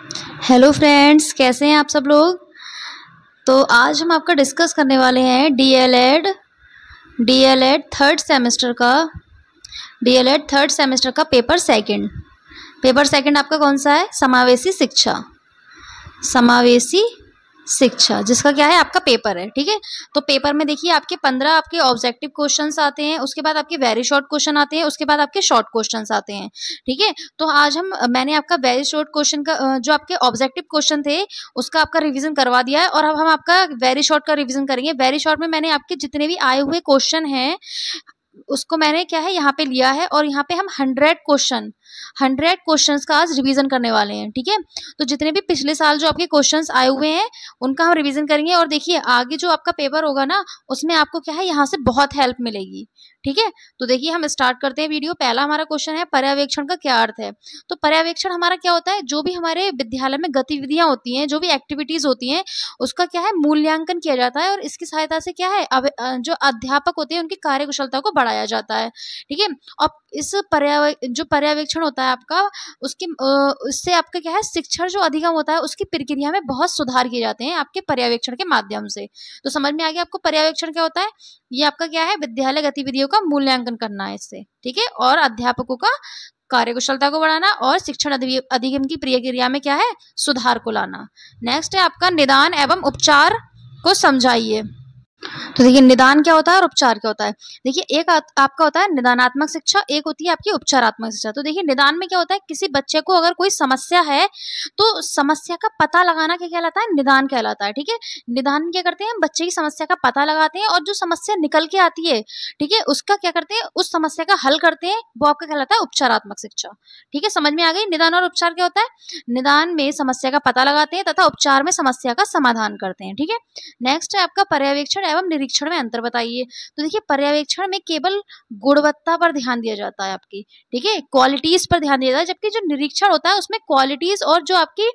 Hello friends, कैसे हैं आप सब लोग। तो आज हम आपका डिस्कस करने वाले हैं डीएलएड थर्ड सेमेस्टर का पेपर सेकंड आपका कौन सा है? समावेशी शिक्षा जिसका क्या है आपका पेपर है। ठीक है, तो पेपर में देखिए आपके 15 आपके ऑब्जेक्टिव क्वेश्चंस आते हैं, उसके बाद आपके वेरी शॉर्ट क्वेश्चन आते हैं, उसके बाद आपके शॉर्ट क्वेश्चंस आते हैं। ठीक है, तो आज मैंने आपका वेरी शॉर्ट क्वेश्चन का जो आपके ऑब्जेक्टिव क्वेश्चन थे उसका आपका रिवीजन करवा दिया है, और अब हम आपका वेरी शॉर्ट का रिवीजन करेंगे। वेरी शॉर्ट में मैंने आपके जितने भी आए हुए क्वेश्चन हैं उसको मैंने क्या है यहाँ पे लिया है, और यहाँ पे हम 100 क्वेश्चंस का आज रिवीजन करने वाले हैं। ठीक है, तो जितने भी पिछले साल जो आपके क्वेश्चंस आए हुए हैं उनका हम रिवीजन करेंगे, और देखिए आगे जो आपका पेपर होगा ना उसमें आपको क्या है यहाँ से बहुत हेल्प मिलेगी। ठीक है, तो देखिए हम स्टार्ट करते हैं वीडियो। पहला हमारा क्वेश्चन है पर्यवेक्षण का क्या अर्थ है। तो पर्यवेक्षण हमारा क्या होता है, जो भी हमारे विद्यालय में गतिविधियां होती हैं, जो भी एक्टिविटीज होती हैं उसका क्या है मूल्यांकन किया जाता है, और इसकी सहायता से क्या है जो अध्यापक होते हैं उनकी कार्यकुशलता को बढ़ाया जाता है। ठीक है, और इस जो पर्यवेक्षण होता है आपका उससे आपका क्या है शिक्षण जो अधिगम होता है उसकी प्रक्रिया में बहुत सुधार किए जाते हैं आपके पर्यवेक्षण के माध्यम से। तो समझ में आ गया आपको पर्यवेक्षण क्या होता है। ये आपका क्या है विद्यालय गतिविधियों का मूल्यांकन करना है इससे। ठीक है, और अध्यापकों का कार्यकुशलता को बढ़ाना और शिक्षण अधिगम की प्रक्रिया में क्या है सुधार को लाना। नेक्स्ट है आपका निदान एवं उपचार को समझाइए। तो देखिए निदान क्या होता है और उपचार क्या होता है। देखिए एक आपका होता है निदानात्मक शिक्षा, एक होती है आपकी उपचारात्मक शिक्षा। तो देखिए निदान में क्या होता है, किसी बच्चे को अगर कोई समस्या है तो समस्या का पता लगाना क्या कहलाता है, निदान कहलाता है। ठीक है, निदान में क्या करते हैं, बच्चे की समस्या का पता लगाते हैं और जो समस्या निकल के आती है ठीक है उसका क्या करते हैं, उस समस्या का हल करते हैं, वो आपका कहलाता है उपचारात्मक शिक्षा। ठीक है, समझ में आ गई निदान और उपचार क्या होता है। निदान में समस्या का पता लगाते हैं तथा उपचार में समस्या का समाधान करते हैं। ठीक है, नेक्स्ट है आपका पर्यवेक्षण एवं निरीक्षण में अंतर बताइए। तो देखिए पर्यवेक्षण में केवल गुणवत्ता पर ध्यान दिया जाता है आपकी, ठीक है, क्वालिटीज पर ध्यान दिया जाता है, जबकि जो निरीक्षण होता है उसमें क्वालिटीज और जो आपकी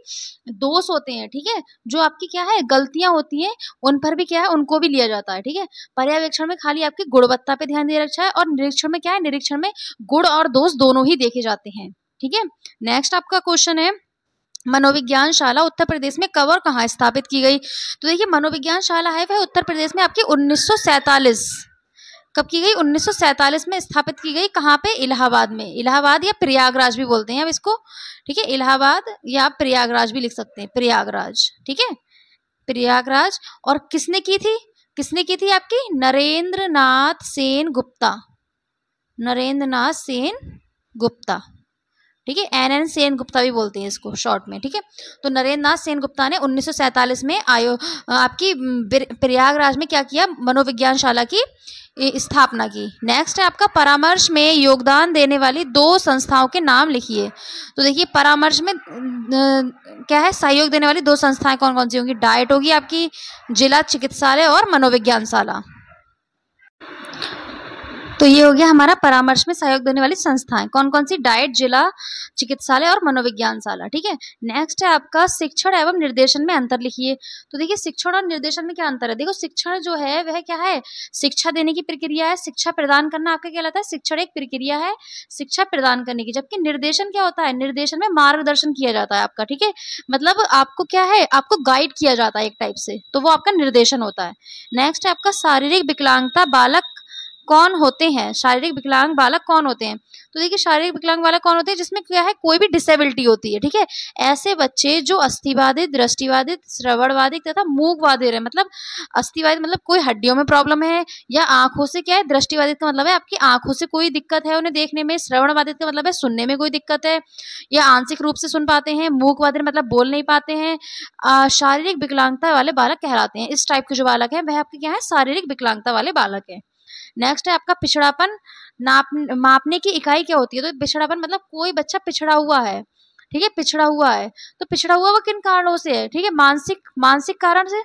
दोष होते हैं, ठीक है, जो आपकी क्या है गलतियां होती हैं उन पर भी क्या है उनको भी लिया जाता है। ठीक है, पर्यवेक्षण में खाली आपकी गुणवत्ता पे ध्यान दिया रखा है, और निरीक्षण में क्या है, निरीक्षण में गुण और दोष दोनों ही देखे जाते हैं। ठीक है, नेक्स्ट आपका क्वेश्चन है मनोविज्ञान शाला उत्तर प्रदेश में कब और कहाँ स्थापित की गई। तो देखिए मनोविज्ञान शाला है वह उत्तर प्रदेश में आपकी 1947 कब की गई, 1947 में स्थापित की गई। कहाँ पे, इलाहाबाद में। इलाहाबाद या प्रयागराज भी बोलते हैं अब इसको। ठीक है, इलाहाबाद या प्रयागराज भी लिख सकते हैं, प्रयागराज। ठीक है, प्रयागराज। और किसने की थी आपकी नरेंद्र नाथ सेन गुप्ता। ठीक है, एन सेन गुप्ता भी बोलते हैं इसको शॉर्ट में। ठीक है, तो नरेंद्र नाथ सेन गुप्ता ने 1947 में आपकी प्रयागराज में क्या किया, मनोविज्ञान शाला की स्थापना की। नेक्स्ट है आपका परामर्श में योगदान देने वाली 2 संस्थाओं के नाम लिखिए। तो देखिए परामर्श में क्या है सहयोग देने वाली 2 संस्थाएं कौन कौन सी होंगी। डाइट होगी आपकी, जिला चिकित्सालय और मनोविज्ञान शाला। तो ये हो गया हमारा परामर्श में सहयोग देने वाली संस्थाएं कौन कौन सी, डाइट, जिला चिकित्सालय और मनोविज्ञान शाला। ठीक है, नेक्स्ट है आपका शिक्षण एवं निर्देशन में अंतर लिखिए। तो देखिए शिक्षण और निर्देशन में क्या अंतर है। देखो शिक्षण जो है वह क्या है, शिक्षा देने की प्रक्रिया है, शिक्षा प्रदान करना आपका कहलाता है। शिक्षण एक प्रक्रिया है शिक्षा प्रदान करने की, जबकि निर्देशन क्या होता है, निर्देशन में मार्गदर्शन किया जाता है आपका। ठीक है, मतलब आपको क्या है, आपको गाइड किया जाता है एक टाइप से, तो वो आपका निर्देशन होता है। नेक्स्ट है आपका शारीरिक विकलांगता बालक कौन होते हैं, शारीरिक विकलांग बालक कौन होते हैं। तो देखिए शारीरिक विकलांग बालक कौन होते हैं, जिसमें क्या है कोई भी डिसेबिलिटी होती है। ठीक है, ऐसे बच्चे जो अस्थिबाधित, दृष्टिबाधित, श्रवणबाधित तथा मूकबाधित है। मतलब अस्थिबाधित मतलब कोई हड्डियों में प्रॉब्लम है, या आंखों से क्या है, दृष्टिबाधित का मतलब है आपकी आंखों से कोई दिक्कत है उन्हें देखने में, श्रवणबाधित का मतलब है सुनने में कोई दिक्कत है या आंशिक रूप से सुन पाते हैं, मूकबाधित मतलब बोल नहीं पाते हैं, शारीरिक विकलांगता वाले बालक कहलाते हैं। इस टाइप के जो बालक है वह आपके क्या है शारीरिक विकलांगता वाले बालक है। नेक्स्ट है आपका पिछड़ापन मापने की इकाई क्या होती है। तो पिछड़ापन मतलब कोई बच्चा पिछड़ा हुआ है, ठीक है, पिछड़ा हुआ है, तो पिछड़ा हुआ वो किन कारणों से है, ठीक है, मानसिक कारण से।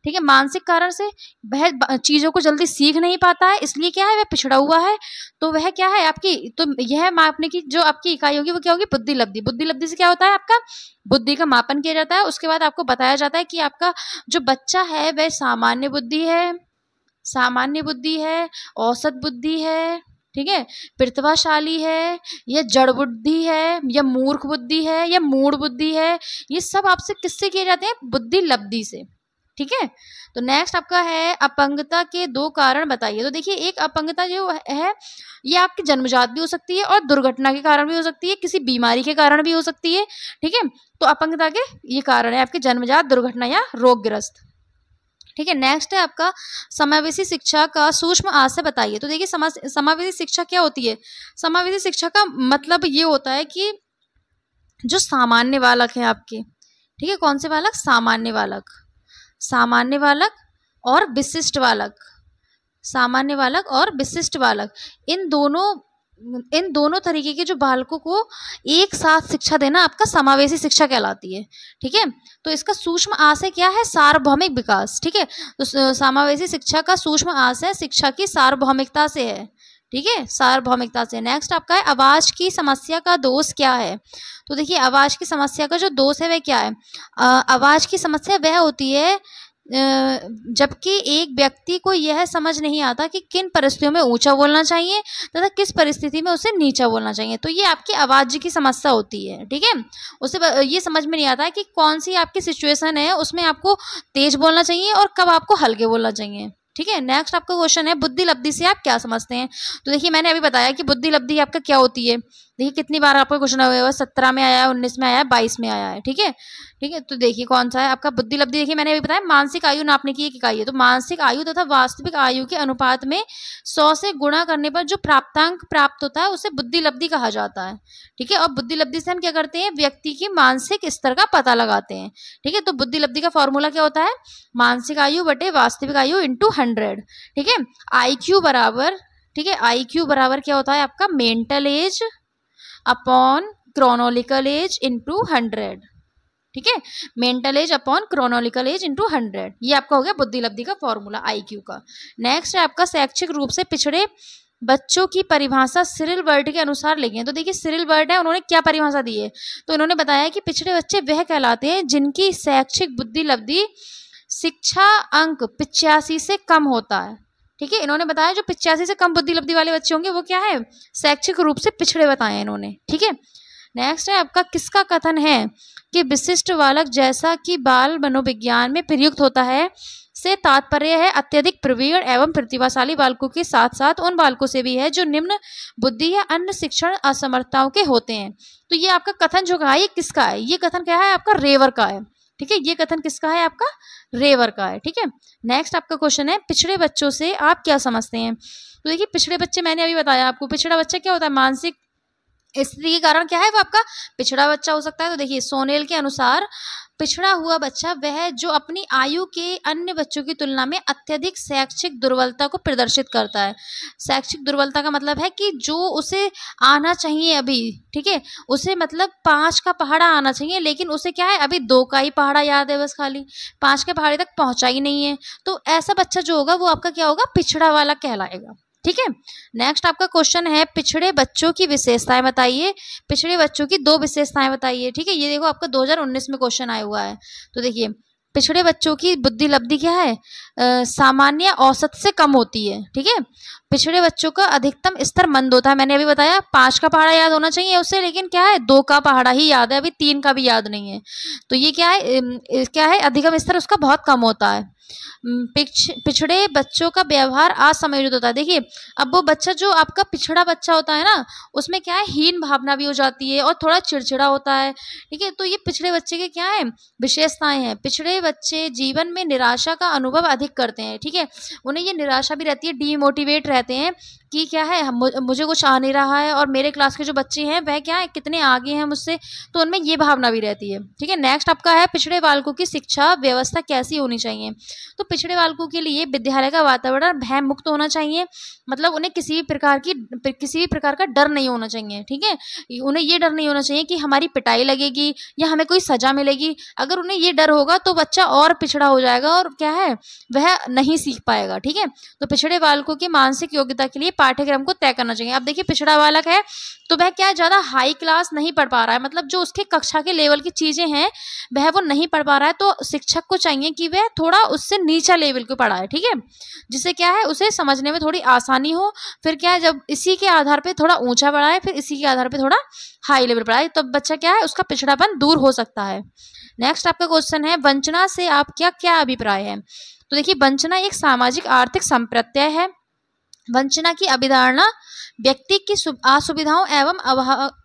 ठीक है, मानसिक कारण से वह चीजों को जल्दी सीख नहीं पाता है, इसलिए क्या है वह पिछड़ा हुआ है। तो वह क्या है आपकी, तो यह मापने की जो आपकी इकाई होगी वो क्या होगी, बुद्धि लब्धि। बुद्धि लब्धि से क्या होता है, आपका बुद्धि का मापन किया जाता है। उसके बाद आपको बताया जाता है कि आपका जो बच्चा है वह सामान्य बुद्धि है, औसत बुद्धि है, ठीक है, प्रतिभाशाली है या जड़ बुद्धि है या मूर्ख बुद्धि है या मूढ़ बुद्धि है, ये सब आपसे किससे किए जाते हैं? बुद्धि लब्धि से। ठीक है, तो नेक्स्ट आपका है अपंगता के 2 कारण बताइए। तो देखिए एक अपंगता जो है ये आपकी जन्मजात भी हो सकती है और दुर्घटना के कारण भी हो सकती है, किसी बीमारी के कारण भी हो सकती है। ठीक है, तो अपंगता के ये कारण है आपके जन्मजात, दुर्घटना या रोगग्रस्त। ठीक है, नेक्स्ट है आपका समावेशी शिक्षा का सूक्ष्म आशय बताइए। तो देखिए समावेशी शिक्षा क्या होती है? समावेशी शिक्षा का मतलब ये होता है कि जो सामान्य बालक है आपके, ठीक है, कौन से बालक? सामान्य बालक, सामान्य बालक और विशिष्ट बालक, सामान्य बालक और विशिष्ट बालक, इन दोनों तरीके के जो बालकों को एक साथ शिक्षा देना आपका समावेशी शिक्षा कहलाती है। ठीक है, तो इसका सूक्ष्म आशय क्या है? सार्वभौमिक विकास। ठीक है, तो समावेशी शिक्षा का सूक्ष्म आशय शिक्षा की सार्वभौमिकता से है। ठीक है, सार्वभौमिकता से। नेक्स्ट आपका है आवाज की समस्या का दोष क्या है? तो देखिए आवाज की समस्या का जो दोष है वह क्या है? आवाज की समस्या वह होती है जबकि एक व्यक्ति को यह समझ नहीं आता कि किन परिस्थितियों में ऊंचा बोलना चाहिए तथा किस परिस्थिति में उसे नीचा बोलना चाहिए। तो ये आपकी आवाज की समस्या होती है। ठीक है, उसे ये समझ में नहीं आता है कि कौन सी आपकी सिचुएशन है, उसमें आपको तेज बोलना चाहिए और कब आपको हल्के बोलना चाहिए। ठीक है, नेक्स्ट आपका क्वेश्चन है बुद्धि लब्धि से आप क्या समझते हैं? तो देखिए मैंने अभी बताया कि बुद्धि लब्धि आपका क्या होती है। देखिए कितनी बार आपका क्वेश्चन हुआ है, 17 में आया है, 19 में आया है, 22 में आया है। ठीक है, ठीक है, तो देखिए कौन सा है आपका बुद्धि लब्धि। देखिए मैंने अभी बताया मानसिक आयु नापने की एक इकाई है। तो मानसिक आयु तथा वास्तविक आयु के अनुपात में 100 से गुणा करने पर जो प्राप्तांक प्राप्त होता है उसे बुद्धि लब्धि कहा जाता है। ठीक है, और बुद्धि लब्धि से हम क्या करते हैं? व्यक्ति की मानसिक स्तर का पता लगाते हैं। ठीक है, तो बुद्धि लब्धि का फॉर्मूला क्या होता है? मानसिक आयु बटे वास्तविक आयु इंटू 100। ठीक है, IQ बराबर, ठीक है, IQ बराबर क्या होता है आपका? Mental as upon chronological age into 100। ठीक है, mental as upon chronological age into 100, ये आपका हो गया बुद्धि लब्धि का फॉर्मूला IQ का। नेक्स्ट है आपका शैक्षिक रूप से पिछड़े बच्चों की परिभाषा सिरिल वर्ड के अनुसार लिखें। तो देखिए सिरिल वर्ड है, उन्होंने क्या परिभाषा दी है? तो इन्होंने बताया कि पिछड़े बच्चे वह कहलाते हैं जिनकी शैक्षिक बुद्धि लब्धि शिक्षा अंक 85 से कम होता है। ठीक है, इन्होंने बताया जो 85 से कम बुद्धि लब्धि वाले बच्चे होंगे वो क्या है? शैक्षिक रूप से पिछड़े बताए इन्होंने। ठीक है, नेक्स्ट है आपका किसका कथन है कि विशिष्ट बालक जैसा कि बाल मनोविज्ञान में प्रयुक्त होता है से तात्पर्य है अत्यधिक प्रवीण एवं प्रतिभाशाली बालकों के साथ साथ उन बालकों से भी है जो निम्न बुद्धि या अन्य शिक्षण असमर्थताओं के होते हैं। तो ये आपका कथन जो कहा ये किसका है? ये कथन क्या है? आपका रेवर का है। ठीक है, ये कथन किसका है? आपका रेवर का है। ठीक है, नेक्स्ट आपका क्वेश्चन है पिछड़े बच्चों से आप क्या समझते हैं? तो देखिए पिछड़े बच्चे मैंने अभी बताया आपको, पिछड़ा बच्चा क्या होता है? मानसिक स्थिति के कारण क्या है वो आपका पिछड़ा बच्चा हो सकता है। तो देखिए सोनेल के अनुसार पिछड़ा हुआ बच्चा वह जो अपनी आयु के अन्य बच्चों की तुलना में अत्यधिक शैक्षिक दुर्बलता को प्रदर्शित करता है। शैक्षिक दुर्बलता का मतलब है कि जो उसे आना चाहिए अभी, ठीक है, उसे मतलब 5 का पहाड़ा आना चाहिए लेकिन उसे क्या है अभी 2 का ही पहाड़ा याद है, बस खाली 5 के पहाड़े तक पहुंचा ही नहीं है। तो ऐसा बच्चा जो होगा वो आपका क्या होगा? पिछड़ा वाला कहलाएगा। ठीक है, नेक्स्ट आपका क्वेश्चन है पिछड़े बच्चों की विशेषताएं बताइए। पिछड़े बच्चों की 2 विशेषताएं बताइए। ठीक है, ये देखो आपका 2019 में क्वेश्चन आया हुआ है। तो देखिए पिछड़े बच्चों की बुद्धि लब्धि क्या है? सामान्य औसत से कम होती है। ठीक है, पिछड़े बच्चों का अधिकतम स्तर मंद होता है। मैंने अभी बताया 5 का पहाड़ा याद होना चाहिए उसे, लेकिन क्या है 2 का पहाड़ा ही याद है, अभी 3 का भी याद नहीं है। तो ये क्या है अधिकतम स्तर उसका बहुत कम होता है। पिछड़े बच्चों का व्यवहार असमयोजित होता है। देखिए अब वो बच्चा जो आपका पिछड़ा बच्चा होता है ना उसमें क्या है हीन भावना भी हो जाती है और थोड़ा चिड़चिड़ा होता है। ठीक है, तो ये पिछड़े बच्चे के क्या है विशेषताएं हैं। पिछड़े बच्चे जीवन में निराशा का अनुभव अधिक करते हैं। ठीक है, उन्हें ये निराशा भी रहती है, डीमोटिवेट रहते हैं कि क्या है मुझे कुछ आ नहीं रहा है और मेरे क्लास के जो बच्चे हैं वह क्या है कितने आगे हैं मुझसे, तो उनमें ये भावना भी रहती है। ठीक है, नेक्स्ट आपका है पिछड़े बालकों की शिक्षा व्यवस्था कैसी होनी चाहिए। तो पिछड़े बालकों के लिए विद्यालय का वातावरण भय मुक्त होना चाहिए, मतलब उन्हें किसी भी प्रकार का डर नहीं होना चाहिए। ठीक है, उन्हें ये डर नहीं होना चाहिए कि हमारी पिटाई लगेगी या हमें कोई सजा मिलेगी। अगर उन्हें ये डर होगा तो बच्चा और पिछड़ा हो जाएगा और क्या है वह नहीं सीख पाएगा। ठीक है, तो पिछड़े बालकों की मानसिक योग्यता के लिए पाठ्यक्रम को तय करना चाहिए। अब देखिए पिछड़ा बालक है तो वह क्या ज्यादा हाई क्लास नहीं पढ़ पा रहा है, मतलब जो उसके कक्षा के लेवल की चीजें हैं वह वो नहीं पढ़ पा रहा है, तो शिक्षक को चाहिए कि वह थोड़ा उससे नीचा लेवल को पढ़ाए, ठीक है, जिससे क्या है उसे समझने में थोड़ी आसानी हो। फिर क्या है जब इसी के आधार पे थोड़ा ऊंचा पढ़ाए, फिर इसी के आधार पे थोड़ा हाई लेवल पढ़ाए, तब बच्चा क्या है उसका पिछड़ापन दूर हो सकता है। नेक्स्ट आपका क्वेश्चन है वंचना से आपका क्या अभिप्राय है। तो देखिए वंचना एक सामाजिक आर्थिक संप्रत्यय है। वंचना की अवधारणा व्यक्ति की असुविधाओं एवं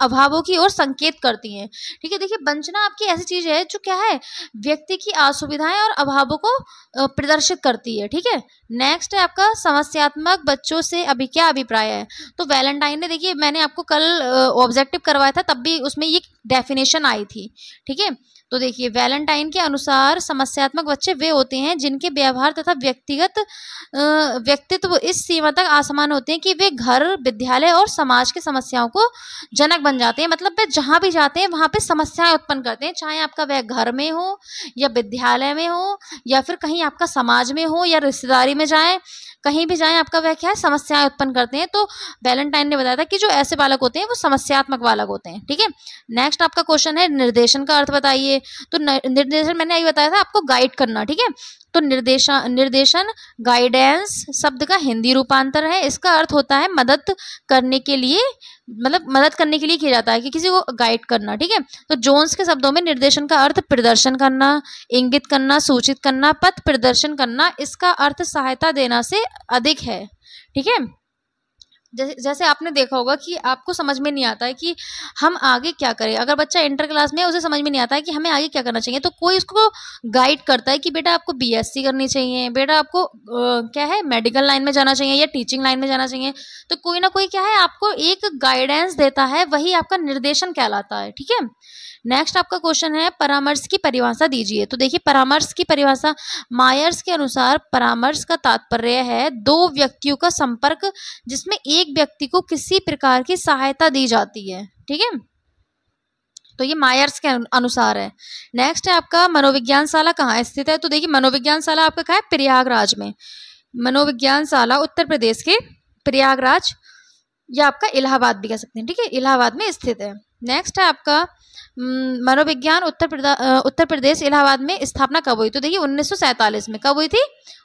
अभावों की ओर संकेत करती है, ठीक है। देखिए वंचना आपकी ऐसी चीज है जो क्या है व्यक्ति की असुविधाएं और अभावों को प्रदर्शित करती है, ठीक है। नेक्स्ट है आपका समस्यात्मक बच्चों से अभी क्या अभिप्राय है। तो वैलेंटाइन ने, देखिए मैंने आपको कल ऑब्जेक्टिव करवाया था तब भी उसमें ये डेफिनेशन आई थी, ठीक है। तो देखिए वैलेंटाइन के अनुसार समस्यात्मक बच्चे वे होते हैं जिनके व्यवहार तथा व्यक्तित्व इस सीमा तक असमान होते हैं कि वे घर, विद्यालय और समाज की समस्याओं को जनक बन जाते हैं। मतलब वे जहां भी जाते हैं वहां पे समस्याएं उत्पन्न करते हैं, चाहे आपका वह घर में हो या विद्यालय में हो या फिर कहीं आपका समाज में हो या रिश्तेदारी में जाए, कहीं भी जाएं आपका वह क्या है समस्याएं उत्पन्न करते हैं। तो वैलेंटाइन ने बताया था कि जो ऐसे बालक होते हैं वो समस्यात्मक बालक होते हैं, ठीक है। नेक्स्ट आपका क्वेश्चन है निर्देशन का अर्थ बताइए। तो निर्देशन मैंने यही बताया था आपको गाइड करना, ठीक है। तो निर्देशन गाइडेंस शब्द का हिंदी रूपांतर है। इसका अर्थ होता है मदद करने के लिए, मतलब मदद करने के लिए किया जाता है कि किसी को गाइड करना, ठीक है। तो जोन्स के शब्दों में निर्देशन का अर्थ प्रदर्शन करना, इंगित करना, सूचित करना, पथ प्रदर्शन करना। इसका अर्थ सहायता देना से अधिक है, ठीक है। जैसे आपने देखा होगा कि आपको समझ में नहीं आता है कि हम आगे क्या करें। अगर बच्चा इंटर क्लास में है उसे समझ में नहीं आता है कि हमें आगे क्या करना चाहिए, तो कोई उसको गाइड करता है कि बेटा आपको बीएससी करनी चाहिए, बेटा आपको क्या है मेडिकल लाइन में जाना चाहिए या टीचिंग लाइन में जाना चाहिए। तो कोई ना कोई क्या है आपको एक गाइडेंस देता है, वही आपका निर्देशन कहलाता है, ठीक है। नेक्स्ट आपका क्वेश्चन है परामर्श की परिभाषा दीजिए। तो देखिए परामर्श की परिभाषा मायर्स के अनुसार परामर्श का तात्पर्य है दो व्यक्तियों का संपर्क जिसमें एक व्यक्ति को किसी प्रकार की सहायता दी जाती है, ठीक है। तो ये मायर्स के अनुसार है। नेक्स्ट है आपका मनोविज्ञान शाला कहाँ स्थित है। तो देखिए मनोविज्ञान शाला आपका कहाँ है प्रयागराज में। मनोविज्ञान शाला उत्तर प्रदेश के प्रयागराज या आपका इलाहाबाद भी कह सकते हैं, ठीक है, इलाहाबाद में स्थित है। नेक्स्ट है आपका मनोविज्ञान उत्तर प्रदेश इलाहाबाद में स्थापना कब हुई। तो देखिए 1947 में। कब हुई थी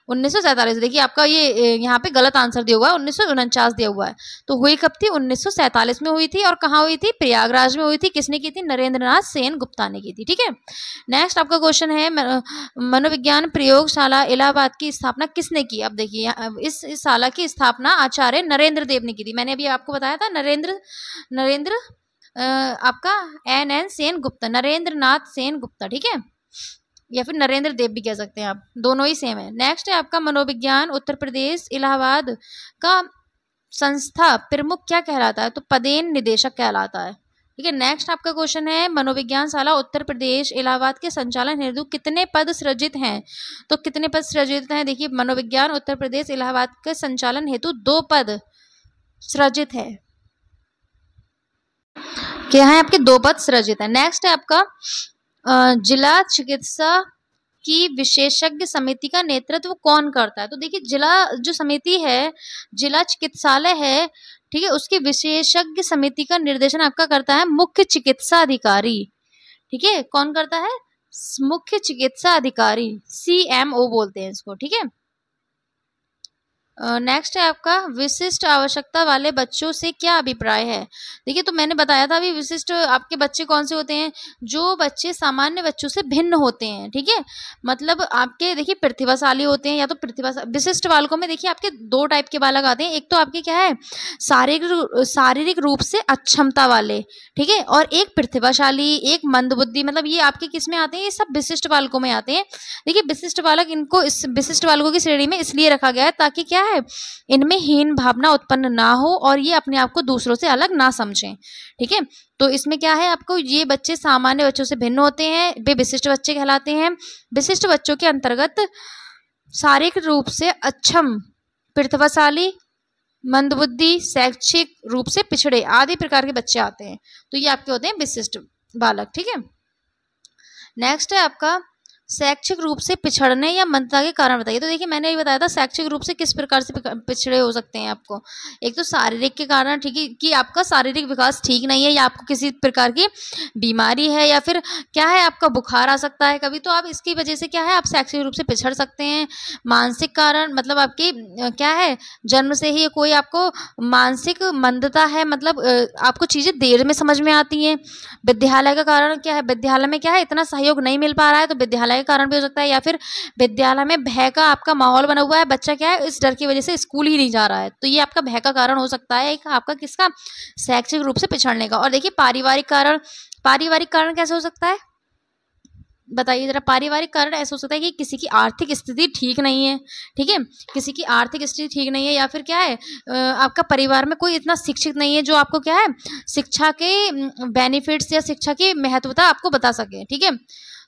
1947। देखिए आपका ये यहाँ पे गलत आंसर दिया हुआ है, 1949 दिया हुआ है। तो हुई कब थी 1947 में हुई थी। और कहाँ हुई थी प्रयागराज में हुई थी। किसने की थी नरेंद्रनाथ सेन गुप्ता ने की थी, ठीक है। नेक्स्ट आपका क्वेश्चन है मनोविज्ञान प्रयोगशाला इलाहाबाद की स्थापना किसने की। अब देखिए इस शाला की स्थापना आचार्य नरेंद्र देव ने की थी। मैंने अभी आपको बताया था नरेंद्र आपका NN सेन गुप्ता, नरेंद्रनाथ सेन गुप्ता, ठीक है, या फिर नरेंद्र देव भी कह सकते हैं आप, दोनों ही सेम है। नेक्स्ट है आपका मनोविज्ञान उत्तर प्रदेश इलाहाबाद का संस्था प्रमुख क्या कहलाता है। तो पदेन निदेशक कहलाता है, ठीक है। नेक्स्ट आपका क्वेश्चन है मनोविज्ञान शाला उत्तर प्रदेश इलाहाबाद के संचालन हेतु कितने पद सृजित हैं। तो कितने पद सृजित हैं। देखिए मनोविज्ञान उत्तर प्रदेश इलाहाबाद के संचालन हेतु 2 पद सृजित है। क्या है आपके 2 पद सृजित है। नेक्स्ट है आपका जिला चिकित्सा की विशेषज्ञ समिति का नेतृत्व कौन करता है। तो देखिए जिला जो समिति है, जिला चिकित्सालय है, ठीक है, उसकी विशेषज्ञ समिति का निर्देशन आपका करता है मुख्य चिकित्सा अधिकारी, ठीक है। कौन करता है मुख्य चिकित्सा अधिकारी, CMO बोलते हैं इसको, ठीक है। नेक्स्ट है आपका विशिष्ट आवश्यकता वाले बच्चों से क्या अभिप्राय है। देखिए तो मैंने बताया था अभी विशिष्ट आपके बच्चे कौन से होते हैं, जो बच्चे सामान्य बच्चों से भिन्न होते हैं, ठीक है। मतलब आपके देखिए प्रतिभाशाली होते हैं या तो विशिष्ट बालकों में देखिए आपके 2 टाइप के बालक आते हैं। एक तो आपके क्या है शारीरिक रूप से अक्षमता वाले, ठीक है, और एक प्रतिभाशाली, एक मंदबुद्धि, मतलब ये आपके किस में आते हैं, ये सब विशिष्ट बालकों में आते हैं। देखिए विशिष्ट बालक, इनको इस विशिष्ट बालकों की श्रेणी में इसलिए रखा गया है ताकि क्या है इनमें हीन भावना उत्पन्न ना हो और ये अपने आप को दूसरों से अलग ना समझें, ठीक है। तो इसमें क्या है आपको ये बच्चे सामान्य बच्चों से भिन्न होते हैं, वे विशिष्ट बच्चे कहलाते हैं। विशिष्ट बच्चों के अंतर्गत शारीरिक रूप से अक्षम, प्रतिभाशाली, मंदबुद्धि, शैक्षिक रूप से पिछड़े आदि प्रकार के बच्चे आते हैं। तो ये आपके होते हैं विशिष्ट बालक, ठीक है। नेक्स्ट है आपका शैक्षिक रूप से पिछड़ने या मंदता के कारण बताइए। तो देखिए मैंने ये बताया था शैक्षिक रूप से किस प्रकार से पिछड़े हो सकते हैं आपको। एक तो शारीरिक के कारण, ठीक है, कि आपका शारीरिक विकास ठीक नहीं है या आपको किसी प्रकार की बीमारी है या फिर क्या है आपका बुखार आ सकता है कभी, तो आप इसकी वजह से क्या है आप शैक्षिक रूप से पिछड़ सकते हैं। मानसिक कारण मतलब आपकी क्या है जन्म से ही कोई आपको मानसिक मंदता है, मतलब आपको चीज़ें देर में समझ में आती हैं। विद्यालय का कारण क्या है, विद्यालय में क्या है इतना सहयोग नहीं मिल पा रहा है, तो विद्यालय के कारण भी हो सकता है, या फिर विद्यालय में भय का आपका माहौल बना हुआ है, बच्चा क्या है इस डर की वजह से स्कूल ही नहीं जा रहा है, तो ये आपका भय का कारण हो सकता है एक आपका किसका शैक्षिक रूप से पिछड़ने का। और देखिए पारिवारिक कारण, पारिवारिक कारण कैसे हो सकता है बताइए जरा। पारिवारिक कारण ऐसा हो सकता है कि किसी की आर्थिक स्थिति ठीक नहीं है, ठीक है, किसी की आर्थिक स्थिति ठीक नहीं है, या फिर क्या है आपका परिवार में कोई इतना शिक्षित नहीं है जो आपको क्या है शिक्षा के बेनिफिट्स या शिक्षा की महत्वता आपको बता सके, ठीक है।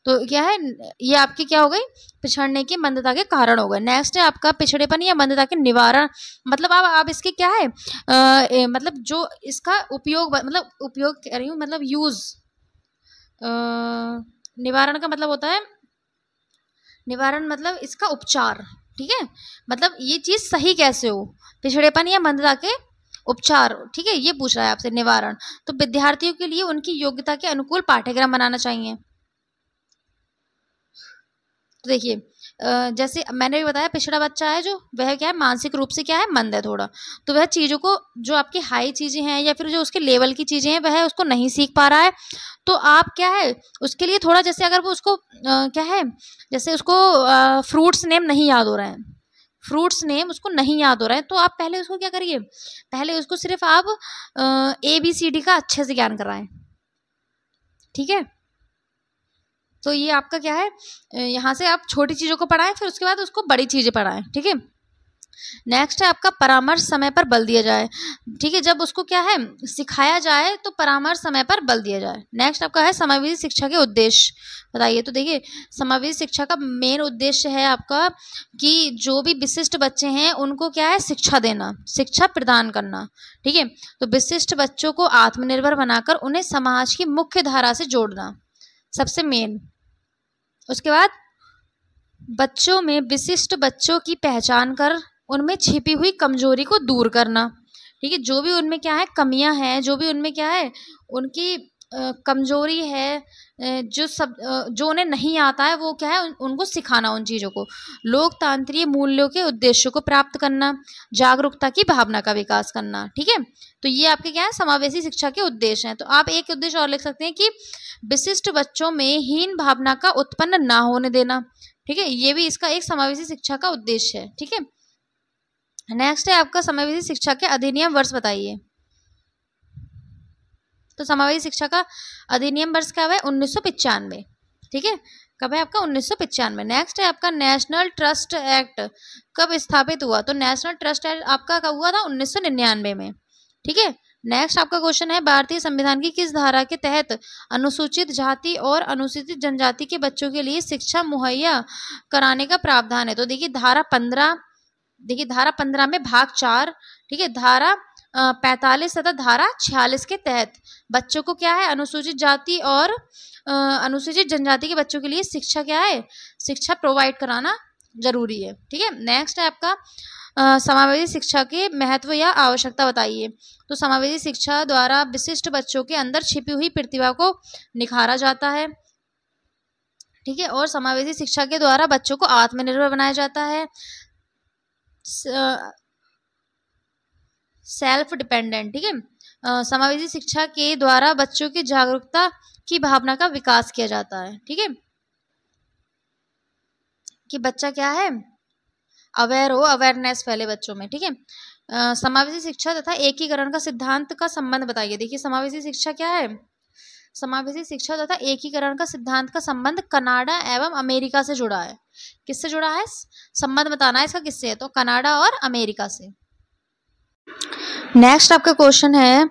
तो क्या है ये आपकी क्या हो गई पिछड़ने की मंदता के कारण हो गए। नेक्स्ट है आपका पिछड़ेपन या मंदता के निवारण, मतलब आप इसके क्या है मतलब जो इसका उपयोग, मतलब उपयोग कह रही हूँ मतलब यूज, निवारण का मतलब होता है, निवारण मतलब इसका उपचार, ठीक है, मतलब ये चीज सही कैसे हो, पिछड़ेपन या मंदता के उपचार, ठीक है, ये पूछ रहा है आपसे निवारण। तो विद्यार्थियों के लिए उनकी योग्यता के अनुकूल पाठ्यक्रम बनाना चाहिए। तो देखिए जैसे मैंने भी बताया पिछड़ा बच्चा है जो वह क्या है मानसिक रूप से क्या है मंद है थोड़ा, तो वह चीज़ों को जो आपकी हाई चीज़ें हैं या फिर जो उसके लेवल की चीज़ें हैं वह उसको नहीं सीख पा रहा है। तो आप क्या है उसके लिए थोड़ा जैसे अगर वो उसको क्या है जैसे उसको फ्रूट्स नेम नहीं याद हो रहे हैं, फ्रूट्स नेम उसको नहीं याद हो रहा है, तो आप पहले उसको क्या करिए, पहले उसको सिर्फ आप ABCD का अच्छे से ज्ञान कराएं, ठीक है। तो ये आपका क्या है यहाँ से आप छोटी चीज़ों को पढ़ाएं फिर उसके बाद उसको बड़ी चीज़ें पढ़ाएं, ठीक है। नेक्स्ट है आपका परामर्श समय पर बल दिया जाए, ठीक है, जब उसको क्या है सिखाया जाए तो परामर्श समय पर बल दिया जाए। नेक्स्ट आपका है समावेशी शिक्षा के उद्देश्य बताइए। तो देखिए समावेशी शिक्षा का मेन उद्देश्य है आपका कि जो भी विशिष्ट बच्चे हैं उनको क्या है शिक्षा देना, शिक्षा प्रदान करना, ठीक है। तो विशिष्ट बच्चों को आत्मनिर्भर बनाकर उन्हें समाज की मुख्य धारा से जोड़ना सबसे मेन। उसके बाद बच्चों में विशिष्ट बच्चों की पहचान कर उनमें छिपी हुई कमजोरी को दूर करना, ठीक है, जो भी उनमें क्या है कमियां हैं, जो भी उनमें क्या है उनकी कमजोरी है, जो उन्हें नहीं आता है वो क्या है उनको सिखाना उन चीज़ों को। लोकतांत्रिक मूल्यों के उद्देश्यों को प्राप्त करना, जागरूकता की भावना का विकास करना, ठीक है। तो ये आपके क्या है समावेशी शिक्षा के उद्देश्य हैं। तो आप एक उद्देश्य और लिख सकते हैं कि विशिष्ट बच्चों में हीन भावना का उत्पन्न ना होने देना, ठीक है, ये भी इसका एक समावेशी शिक्षा का उद्देश्य है, ठीक है। नेक्स्ट है आपका समावेशी शिक्षा के अधिनियम वर्ष बताइए। तो समावेशी शिक्षा का अधिनियम वर्ष कब है 1995, ठीक है, कब है आपका 1995। नेक्स्ट है आपका नेशनल ट्रस्ट एक्ट कब स्थापित हुआ। तो नेशनल ट्रस्ट एक्ट आपका कब हुआ था 1999 में, ठीक है। नेक्स्ट आपका क्वेश्चन है भारतीय संविधान की किस धारा के तहत अनुसूचित जाति और अनुसूचित जनजाति के बच्चों के लिए शिक्षा मुहैया कराने का प्रावधान है। तो देखिए धारा 15, देखिए धारा 15 में भाग 4, ठीक है, धारा 45 तथा धारा 46 के तहत बच्चों को क्या है अनुसूचित जाति और अनुसूचित जनजाति के बच्चों के लिए शिक्षा क्या है शिक्षा प्रोवाइड कराना जरूरी है, ठीक है। नेक्स्ट है आपका समावेशी शिक्षा के महत्व या आवश्यकता बताइए। तो समावेशी शिक्षा द्वारा विशिष्ट बच्चों के अंदर छिपी हुई प्रतिभा को निखारा जाता है, ठीक है, और समावेशी शिक्षा के द्वारा बच्चों को आत्मनिर्भर बनाया जाता है, सेल्फ डिपेंडेंट, ठीक है। समावेशी शिक्षा के द्वारा बच्चों की जागरूकता की भावना का विकास किया जाता है, ठीक है, कि बच्चा क्या है अवेयर हो, अवेयरनेस फैले बच्चों में, ठीक है। समावेशी शिक्षा तथा एकीकरण का सिद्धांत का संबंध बताइए। देखिए समावेशी शिक्षा क्या है, समावेशी शिक्षा तथा एकीकरण का सिद्धांत का संबंध कनाडा एवं अमेरिका से जुड़ा है। किससे जुड़ा है संबंध बताना है इसका किससे है, तो कनाडा और अमेरिका से। नेक्स्ट आपका क्वेश्चन है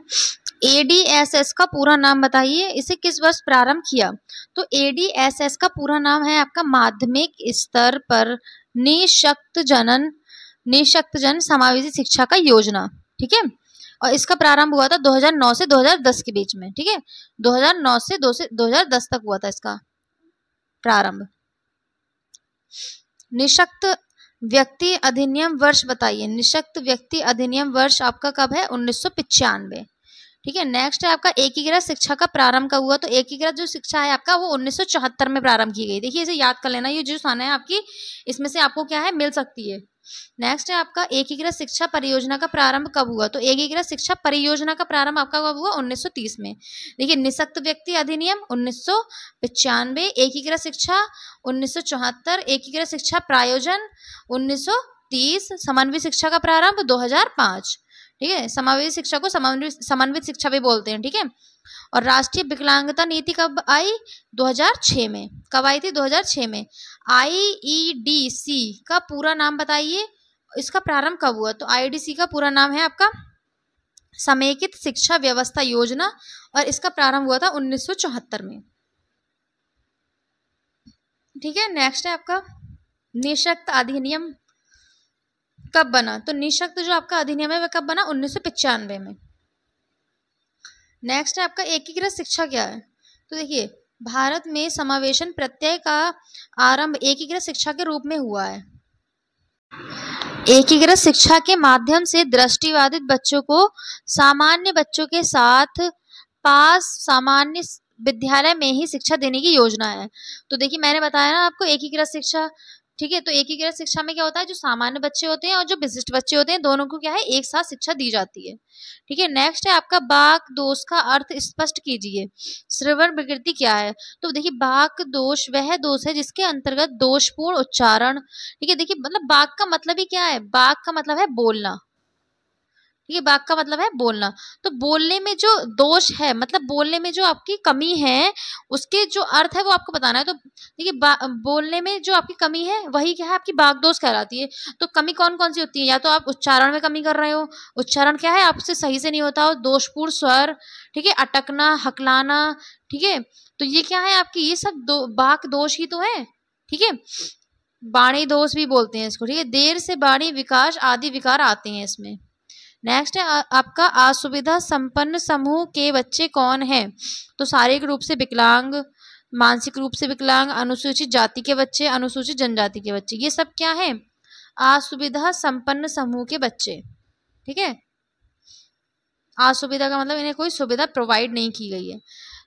ADSS का पूरा नाम बताइए, इसे किस वर्ष प्रारंभ किया। तो ADSS का पूरा नाम है आपका माध्यमिक स्तर पर निःशक्तजन समावेशी शिक्षा का योजना, ठीक है, और इसका प्रारंभ हुआ था 2009 से 2010 के बीच में, ठीक है, 2009 से 2010 तक हुआ था इसका प्रारंभ। निशक्त व्यक्ति अधिनियम वर्ष बताइए। निशक्त व्यक्ति अधिनियम वर्ष आपका कब है? 1995। ठीक है। नेक्स्ट है आपका एकीकृत शिक्षा का प्रारंभ कब हुआ? तो एकीकृत जो शिक्षा है आपका वो 1974 में प्रारंभ की गई। देखिए इसे याद कर लेना, ये जो स्थान है आपकी इसमें से आपको क्या है मिल सकती है। नेक्स्ट है आपका एकीकृत शिक्षा परियोजना का प्रारंभ कब हुआ? तो एकीकृत शिक्षा परियोजना का प्रारंभ आपका कब हुआ? 1930 में। देखिए निशक्त व्यक्ति अधिनियम 1995, एकीकृत शिक्षा 1974, एकीकृत शिक्षा प्रायोजन 1930, समन्वित शिक्षा का प्रारंभ 2005। ठीक है। समावेशी शिक्षा को समन्वित शिक्षा भी बोलते हैं। ठीक है। और राष्ट्रीय विकलांगता नीति कब आई? 2006 में। कब आई थी? 2006 में। IEDC का पूरा नाम बताइए, इसका प्रारंभ कब हुआ? तो IEDC का पूरा नाम है आपका समेकित शिक्षा व्यवस्था योजना, और इसका प्रारंभ हुआ था 1974 में। ठीक है। नेक्स्ट है आपका निशक्त अधिनियम कब बना? तो निशक्त जो आपका अधिनियम है वह कब बना? 1995 में। नेक्स्ट है आपका एकीकृत शिक्षा क्या है? तो देखिए भारत में समावेशन प्रत्यय का आरंभ एकीकृत शिक्षा के रूप में हुआ है। एकीकृत शिक्षा के माध्यम से दृष्टिबाधित बच्चों को सामान्य बच्चों के साथ पास सामान्य विद्यालय में ही शिक्षा देने की योजना है। तो देखिए मैंने बताया ना आपको एकीकृत शिक्षा। ठीक है। तो एकीकृत शिक्षा में क्या होता है, जो सामान्य बच्चे होते हैं और जो विशिष्ट बच्चे होते हैं दोनों को क्या है एक साथ शिक्षा दी जाती है। ठीक है। नेक्स्ट है आपका वाक दोष का अर्थ स्पष्ट कीजिए। श्रवण विकृति क्या है? तो देखिए वाक दोष वह दोष है जिसके अंतर्गत दोषपूर्ण उच्चारण। ठीक है। देखिए मतलब वाक का मतलब ही क्या है? वाक का मतलब है बोलना। ठीक है। वाक का मतलब है बोलना। तो बोलने में जो दोष है मतलब बोलने में जो आपकी कमी है उसके जो अर्थ है वो आपको बताना है। तो देखिए बोलने में जो आपकी कमी है वही क्या है आपकी वाक दोष कहलाती है। तो कमी कौन कौन सी होती है? या तो आप उच्चारण में कमी कर रहे हो, उच्चारण क्या है आपसे सही से नहीं होता हो, दोषपूर्ण स्वर, ठीक है, अटकना, हकलाना। ठीक है। तो ये क्या है आपकी ये सब वाक दोष ही तो है। ठीक है। वाणी दोष भी बोलते हैं इसको। ठीक है। देर से वाणी विकास आदि विकार आते हैं इसमें। नेक्स्ट है आपका असुविधा संपन्न समूह के बच्चे कौन हैं? तो शारीरिक रूप से विकलांग, मानसिक रूप से विकलांग, अनुसूचित जाति के बच्चे, अनुसूचित जनजाति के बच्चे, ये सब क्या है? असुविधा संपन्न समूह के बच्चे। ठीक है। असुविधा का मतलब इन्हें कोई सुविधा प्रोवाइड नहीं की गई है।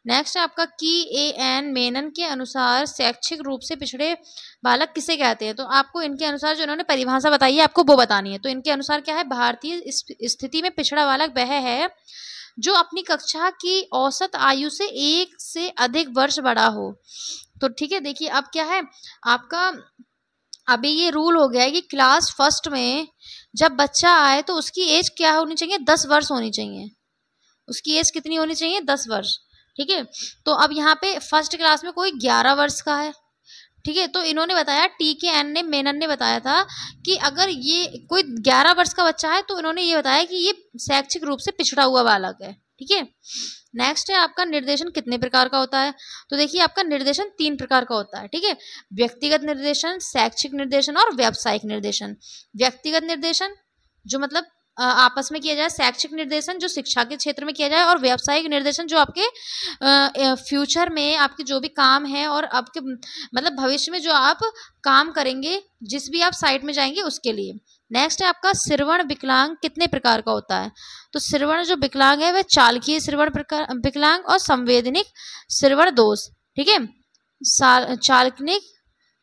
नेक्स्ट है आपका KAN मेनन के अनुसार शैक्षिक रूप से पिछड़े बालक किसे कहते हैं? तो आपको इनके अनुसार जो इन्होंने परिभाषा बताई है आपको वो बतानी है। तो इनके अनुसार क्या है? भारतीय स्थिति में पिछड़ा बालक वह है जो अपनी कक्षा की औसत आयु से 1 से अधिक वर्ष बड़ा हो। तो ठीक है। देखिए अब क्या है आपका अभी ये रूल हो गया है कि क्लास फर्स्ट में जब बच्चा आए तो उसकी एज क्या होनी चाहिए? 10 वर्ष होनी चाहिए। उसकी एज कितनी होनी चाहिए? 10 वर्ष। ठीक है। तो अब यहाँ पे फर्स्ट क्लास में कोई 11 वर्ष का है। ठीक है। तो इन्होंने बताया TKN मेनन ने बताया था कि अगर ये कोई 11 वर्ष का बच्चा है तो इन्होंने ये बताया कि ये शैक्षिक रूप से पिछड़ा हुआ बालक है। ठीक है। नेक्स्ट है आपका निर्देशन कितने प्रकार का होता है? तो देखिए आपका निर्देशन 3 प्रकार का होता है। ठीक है। व्यक्तिगत निर्देशन, शैक्षिक निर्देशन और व्यावसायिक निर्देशन। व्यक्तिगत निर्देशन जो मतलब आपस में किया जाए, शैक्षिक निर्देशन जो शिक्षा के क्षेत्र में किया जाए, और व्यावसायिक निर्देशन जो आपके फ्यूचर में आपके जो भी काम है और आपके मतलब भविष्य में जो आप काम करेंगे जिस भी आप साइट में जाएंगे उसके लिए। नेक्स्ट है आपका श्रवण विकलांग कितने प्रकार का होता है? तो श्रवण जो विकलांग है वह चालकीय श्रवण विकलांग और संवेदनिक श्रवण दोष। ठीक है।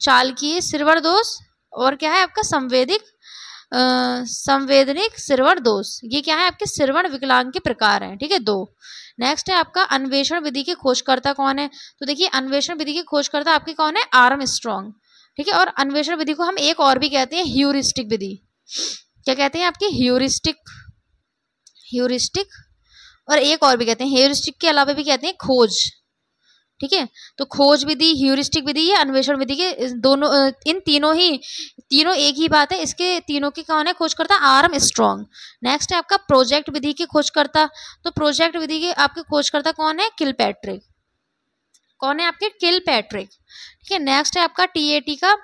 चालकीय श्रवण दोष और क्या है आपका संवेदनिक श्रवण दोष। ये क्या है आपके श्रवण विकलांग के प्रकार हैं। ठीक है 2। नेक्स्ट है आपका अन्वेषण विधि के खोजकर्ता कौन है? तो देखिए अन्वेषण विधि के खोजकर्ता आपके कौन है? आर्मस्ट्रांग। ठीक है। और अन्वेषण विधि को हम एक और भी कहते हैं ह्यूरिस्टिक विधि। क्या कहते हैं आपकी? ह्यूरिस्टिक और एक और भी कहते हैं, ह्यूरिस्टिक के अलावा भी कहते हैं खोज। ठीक है। तो खोज विधि, ह्यूरिस्टिक विधि या अन्वेषण विधि के दोनों इन तीनों एक ही बात है। इसके तीनों के कौन है खोजकर्ता? आर्मस्ट्रांग। नेक्स्ट है आपका प्रोजेक्ट विधि के खोजकर्ता। तो प्रोजेक्ट विधि के आपके खोजकर्ता कौन है? किलपैट्रिक। कौन है आपके? किलपैट्रिक। ठीक है। नेक्स्ट है आपका TAT का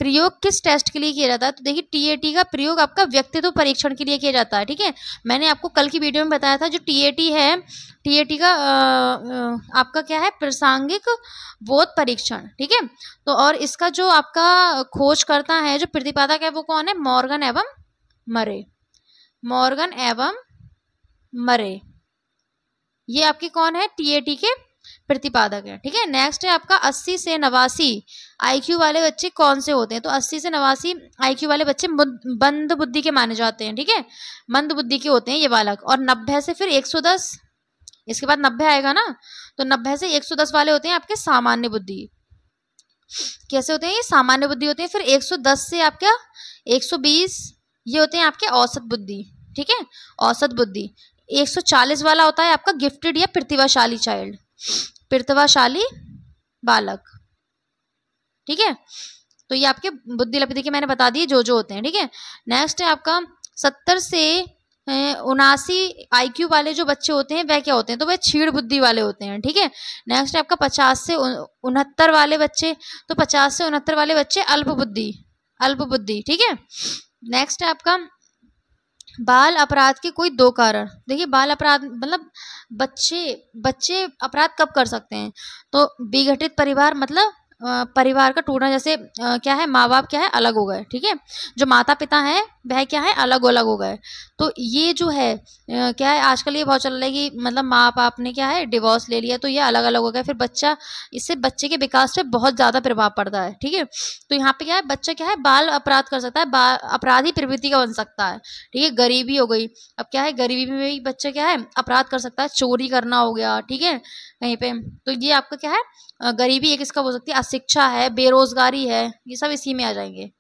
प्रयोग किस टेस्ट के लिए किया जाता है? तो देखिए टीएटी का प्रयोग आपका व्यक्तित्व परीक्षण के लिए किया जाता है, ठीक है। मैंने आपको कल की वीडियो में बताया था जो टीएटी है, टीएटी का आपका क्या है, प्रासंगिक बोध परीक्षण, ठीक है। तो और इसका जो आपका खोज करता है, जो प्रतिपादक है, वो कौन है? मॉर्गन एवं मरे। मॉर्गन एवं मरे, ये आपके कौन है? टीएटी के प्रतिपादक है, ठीक है। नेक्स्ट है आपका 80 से 89 आईक्यू वाले बच्चे कौन से होते हैं? तो 80 से 89 आईक्यू वाले बच्चे मंद बुद्धि के माने जाते हैं, ठीक है, मंद बुद्धि के होते हैं ये बालक। और 90 से फिर 110, इसके बाद 90 आएगा ना, तो 90 से 110 वाले होते हैं आपके सामान्य बुद्धि। कैसे होते हैं ये? सामान्य बुद्धि होते हैं। फिर 110 से आपका 120 ये होते हैं आपके औसत बुद्धि, ठीक है, औसत बुद्धि। 140 वाला होता है आपका गिफ्टेड या प्रतिभाशाली चाइल्ड, प्रतिभाशाली बालक, ठीक है। तो ये आपके बुद्धि लब्धि के मैंने बता दिए जो होते हैं, ठीक है। नेक्स्ट है आपका 70 से 79 आईक्यू वाले जो बच्चे होते हैं वह क्या होते हैं? तो वह क्षीण बुद्धि वाले होते हैं, ठीक है। नेक्स्ट है आपका 50 से 69 वाले बच्चे, तो 50 से 69 वाले बच्चे अल्प बुद्धि, ठीक है। नेक्स्ट है आपका बाल अपराध के कोई 2 कारण। देखिए बाल अपराध मतलब बच्चे अपराध कब कर सकते हैं? तो विघटित परिवार मतलब परिवार का टूटना, जैसे क्या है, माँ बाप क्या है, अलग हो गए, ठीक है, जो माता पिता हैं वह क्या है, अलग अलग हो गए। तो ये जो है क्या है, आजकल ये बहुत चल रहा है कि मतलब माँ बाप ने क्या है, डिवोर्स ले लिया, तो ये अलग अलग हो गए। फिर बच्चा, इससे बच्चे के विकास पे बहुत ज़्यादा प्रभाव पड़ता है, ठीक है। तो यहाँ पे क्या है, बच्चा क्या है, बाल अपराध कर सकता है, अपराधी प्रवृत्ति का बन सकता है, ठीक है। गरीबी हो गई, अब क्या है, गरीबी में भी बच्चा क्या है, अपराध कर सकता है, चोरी करना हो गया, ठीक है, कहीं पे। तो ये आपका क्या है, गरीबी एक इसका हो सकती है, अशिक्षा है, बेरोजगारी है, ये सब इसी में आ जाएंगे।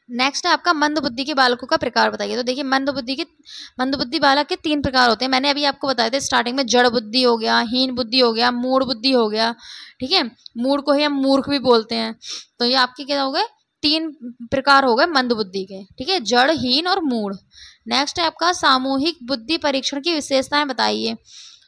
नेक्स्ट है आपका मंद बुद्धि के बालकों का प्रकार बताइए। तो देखिए मंद बुद्धि बालक के 3 प्रकार होते हैं। मैंने अभी आपको बताया था स्टार्टिंग में, जड़ बुद्धि हो गया, हीन बुद्धि हो गया, मूढ़ बुद्धि हो गया, ठीक है। मूढ़ को ही हम मूर्ख भी बोलते हैं। तो ये आपके क्या हो गए, 3 प्रकार हो गए मंद बुद्धि के, ठीक है, जड़, हीन और मूढ़। नेक्स्ट है आपका सामूहिक बुद्धि परीक्षण की विशेषताएं बताइए।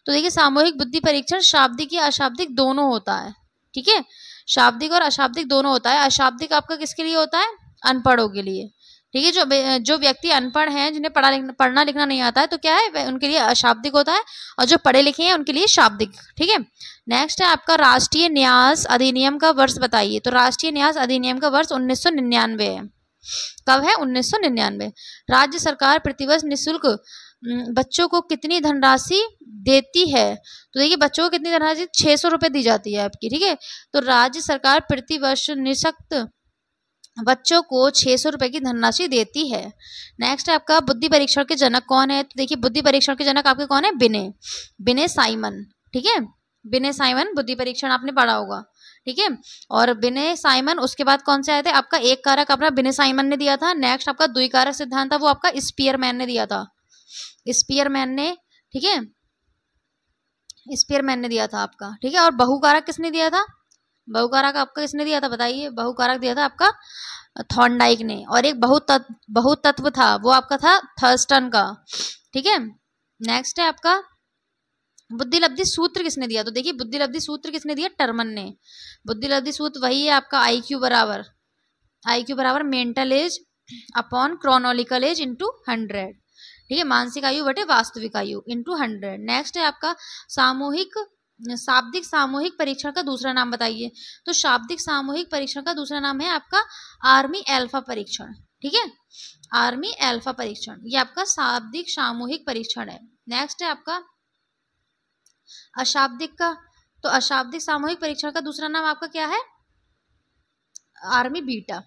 तो देखिए सामूहिक बुद्धि परीक्षण शाब्दिक या अशाब्दिक दोनों होता है, ठीक है, शाब्दिक और अशाब्दिक दोनों होता है। अशाब्दिक आपका किसके लिए होता है? अनपढ़ों के लिए, ठीक है। जो व्यक्ति अनपढ़ हैं, जिन्हें पढ़ना लिखना नहीं आता है, तो क्या है, उनके लिए अशाब्दिक होता है, और जो पढ़े लिखे हैं उनके लिए शाब्दिक, ठीक है। नेक्स्ट है आपका राष्ट्रीय न्यास अधिनियम का वर्ष बताइए। तो राष्ट्रीय न्यास अधिनियम का वर्ष 1999 है। कब है? 1999। राज्य सरकार प्रतिवर्ष निःशुल्क बच्चों को कितनी धनराशि देती है? तो देखिए बच्चों को कितनी धनराशि, 600 रुपये दी जाती है आपकी, ठीक है। तो राज्य सरकार प्रतिवर्ष निःशक्त बच्चों को 600 रुपये की धनराशि देती है। नेक्स्ट है आपका बुद्धि परीक्षण के जनक कौन है? तो देखिए बुद्धि परीक्षण के जनक आपके कौन है? बिने साइमन, ठीक है। बिने साइमन बुद्धि परीक्षण आपने पढ़ा होगा, ठीक है। और बिने साइमन, उसके बाद कौन से आए थे? आपका एक कारक अपना बिने साइमन ने दिया था। नेक्स्ट आपका द्विकारक सिद्धांत था, वो आपका स्पीयरमैन ने दिया था, स्पीयरमैन ने, ठीक है, स्पीयरमैन ने दिया था आपका, ठीक है। और बहुकारक किसने दिया था? बहुकारक आपका किसने दिया था बताइए? बहुकारक दिया था आपका थॉर्नडाइक ने। और एक बहुतत्व था, वो आपका था थर्स्टन का, ठीक है। नेक्स्ट है आपका बुद्धि लब्धि सूत्र किसने दिया? तो देखिए बुद्धि लब्धि सूत्र किसने दिया? टर्मन ने। बुद्धि लब्धि सूत्र वही है आपका IQ बराबर mental as upon chronological age into 100, ठीक है, मानसिक आयु बटे वास्तविक आयु इंटू 100। नेक्स्ट है आपका शाब्दिक सामूहिक परीक्षण का दूसरा नाम बताइए। तो शाब्दिक सामूहिक परीक्षण का दूसरा नाम है आपका आर्मी एल्फा परीक्षण, ठीक है, आर्मी एल्फा परीक्षण, ये आपका शाब्दिक सामूहिक परीक्षण है। नेक्स्ट है आपका अशाब्दिक का। तो अशाब्दिक सामूहिक परीक्षण का दूसरा नाम आपका क्या है? आर्मी बीटा,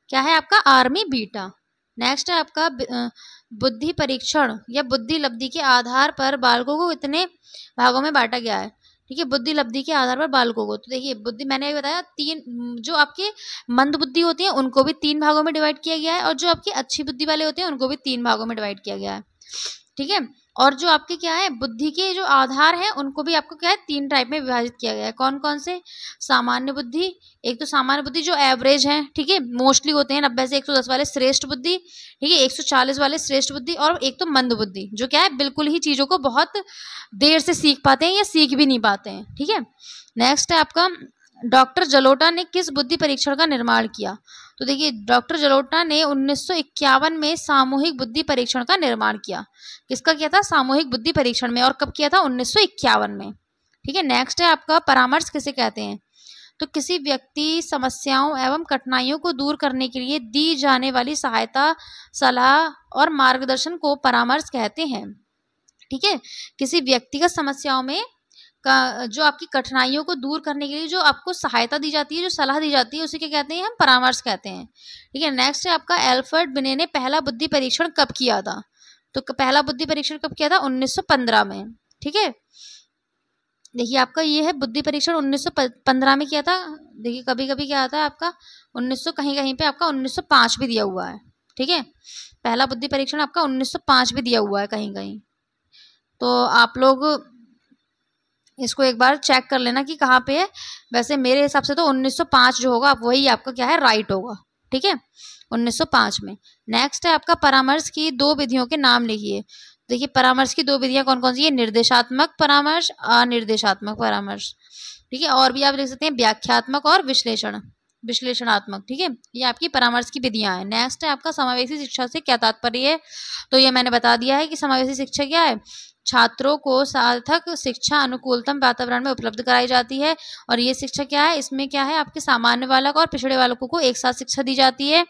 क्या है आपका? Army beta. नेक्स्ट है आपका बुद्धि परीक्षण या बुद्धि लब्धि के आधार पर बालकों को कितने भागों में बांटा गया है? ठीक है, बुद्धि लब्धि के आधार पर बालकों को। तो देखिए बुद्धि मैंने अभी बताया 3, जो आपके मंद बुद्धि होती है उनको भी 3 भागों में डिवाइड किया गया है, और जो आपकी अच्छी बुद्धि वाले होते हैं उनको भी 3 भागों में डिवाइड किया गया है, ठीक है। और जो आपके क्या है बुद्धि के जो आधार हैं उनको भी आपको क्या है 3 टाइप में विभाजित किया गया है। कौन कौन से? सामान्य बुद्धि, एक तो सामान्य बुद्धि जो एवरेज है, ठीक है, मोस्टली होते हैं 90 से 110 वाले श्रेष्ठ बुद्धि, ठीक है, 140 वाले श्रेष्ठ बुद्धि, और एक तो मंद बुद्धि जो क्या है बिल्कुल ही चीजों को बहुत देर से सीख पाते हैं या सीख भी नहीं पाते हैं, ठीक है। नेक्स्ट है आपका डॉक्टर जलोटा ने किस बुद्धि परीक्षण का निर्माण किया? तो देखिए डॉक्टर जलोटा ने 1951 में सामूहिक बुद्धि परीक्षण का निर्माण किया। किसका किया था? सामूहिक बुद्धि परीक्षण में। और कब किया था? 1951 में। ठीक है। नेक्स्ट है आपका परामर्श किसे कहते हैं? तो किसी व्यक्ति समस्याओं एवं कठिनाइयों को दूर करने के लिए दी जाने वाली सहायता, सलाह और मार्गदर्शन को परामर्श कहते हैं। ठीक है। किसी व्यक्तिगत समस्याओं में का जो आपकी कठिनाइयों को दूर करने के लिए जो आपको सहायता दी जाती है, जो सलाह दी जाती है, उसे क्या कहते हैं? हम परामर्श कहते हैं। ठीक है। नेक्स्ट है आपका एल्फ्रेड बिने ने पहला बुद्धि परीक्षण कब किया था? तो पहला बुद्धि परीक्षण कब किया था? 1915 में। ठीक है। देखिए आपका ये है बुद्धि परीक्षण 1915 में किया था। देखिए कभी कभी क्या आता है आपका 1900 कहीं कहीं पे आपका 1905 भी दिया हुआ है। ठीक है। पहला बुद्धि परीक्षण आपका 1905 भी दिया हुआ है कहीं कहीं, तो आप लोग इसको एक बार चेक कर लेना कि कहाँ पे है। वैसे मेरे हिसाब से तो 1905 जो होगा आप वही आपका क्या है? राइट होगा। ठीक है। 1905 में। नेक्स्ट है आपका परामर्श की दो विधियों के नाम लिखिए। देखिए परामर्श की दो विधियां कौन कौन सी है? निर्देशात्मक परामर्श, अनिर्देशात्मक परामर्श। ठीक है। और भी आप लिख सकते हैं व्याख्यात्मक और विश्लेषणात्मक। ठीक है। ये आपकी परामर्श की विधियां हैं। नेक्स्ट है आपका समावेशी शिक्षा से क्या तात्पर्य है? तो ये मैंने बता दिया है कि समावेशी शिक्षा क्या है। छात्रों को सार्थक शिक्षा अनुकूलतम वातावरण में उपलब्ध कराई जाती है। और ये शिक्षा क्या है? इसमें क्या है? आपके सामान्य बालक और पिछड़े बालकों को एक साथ शिक्षा दी जाती है।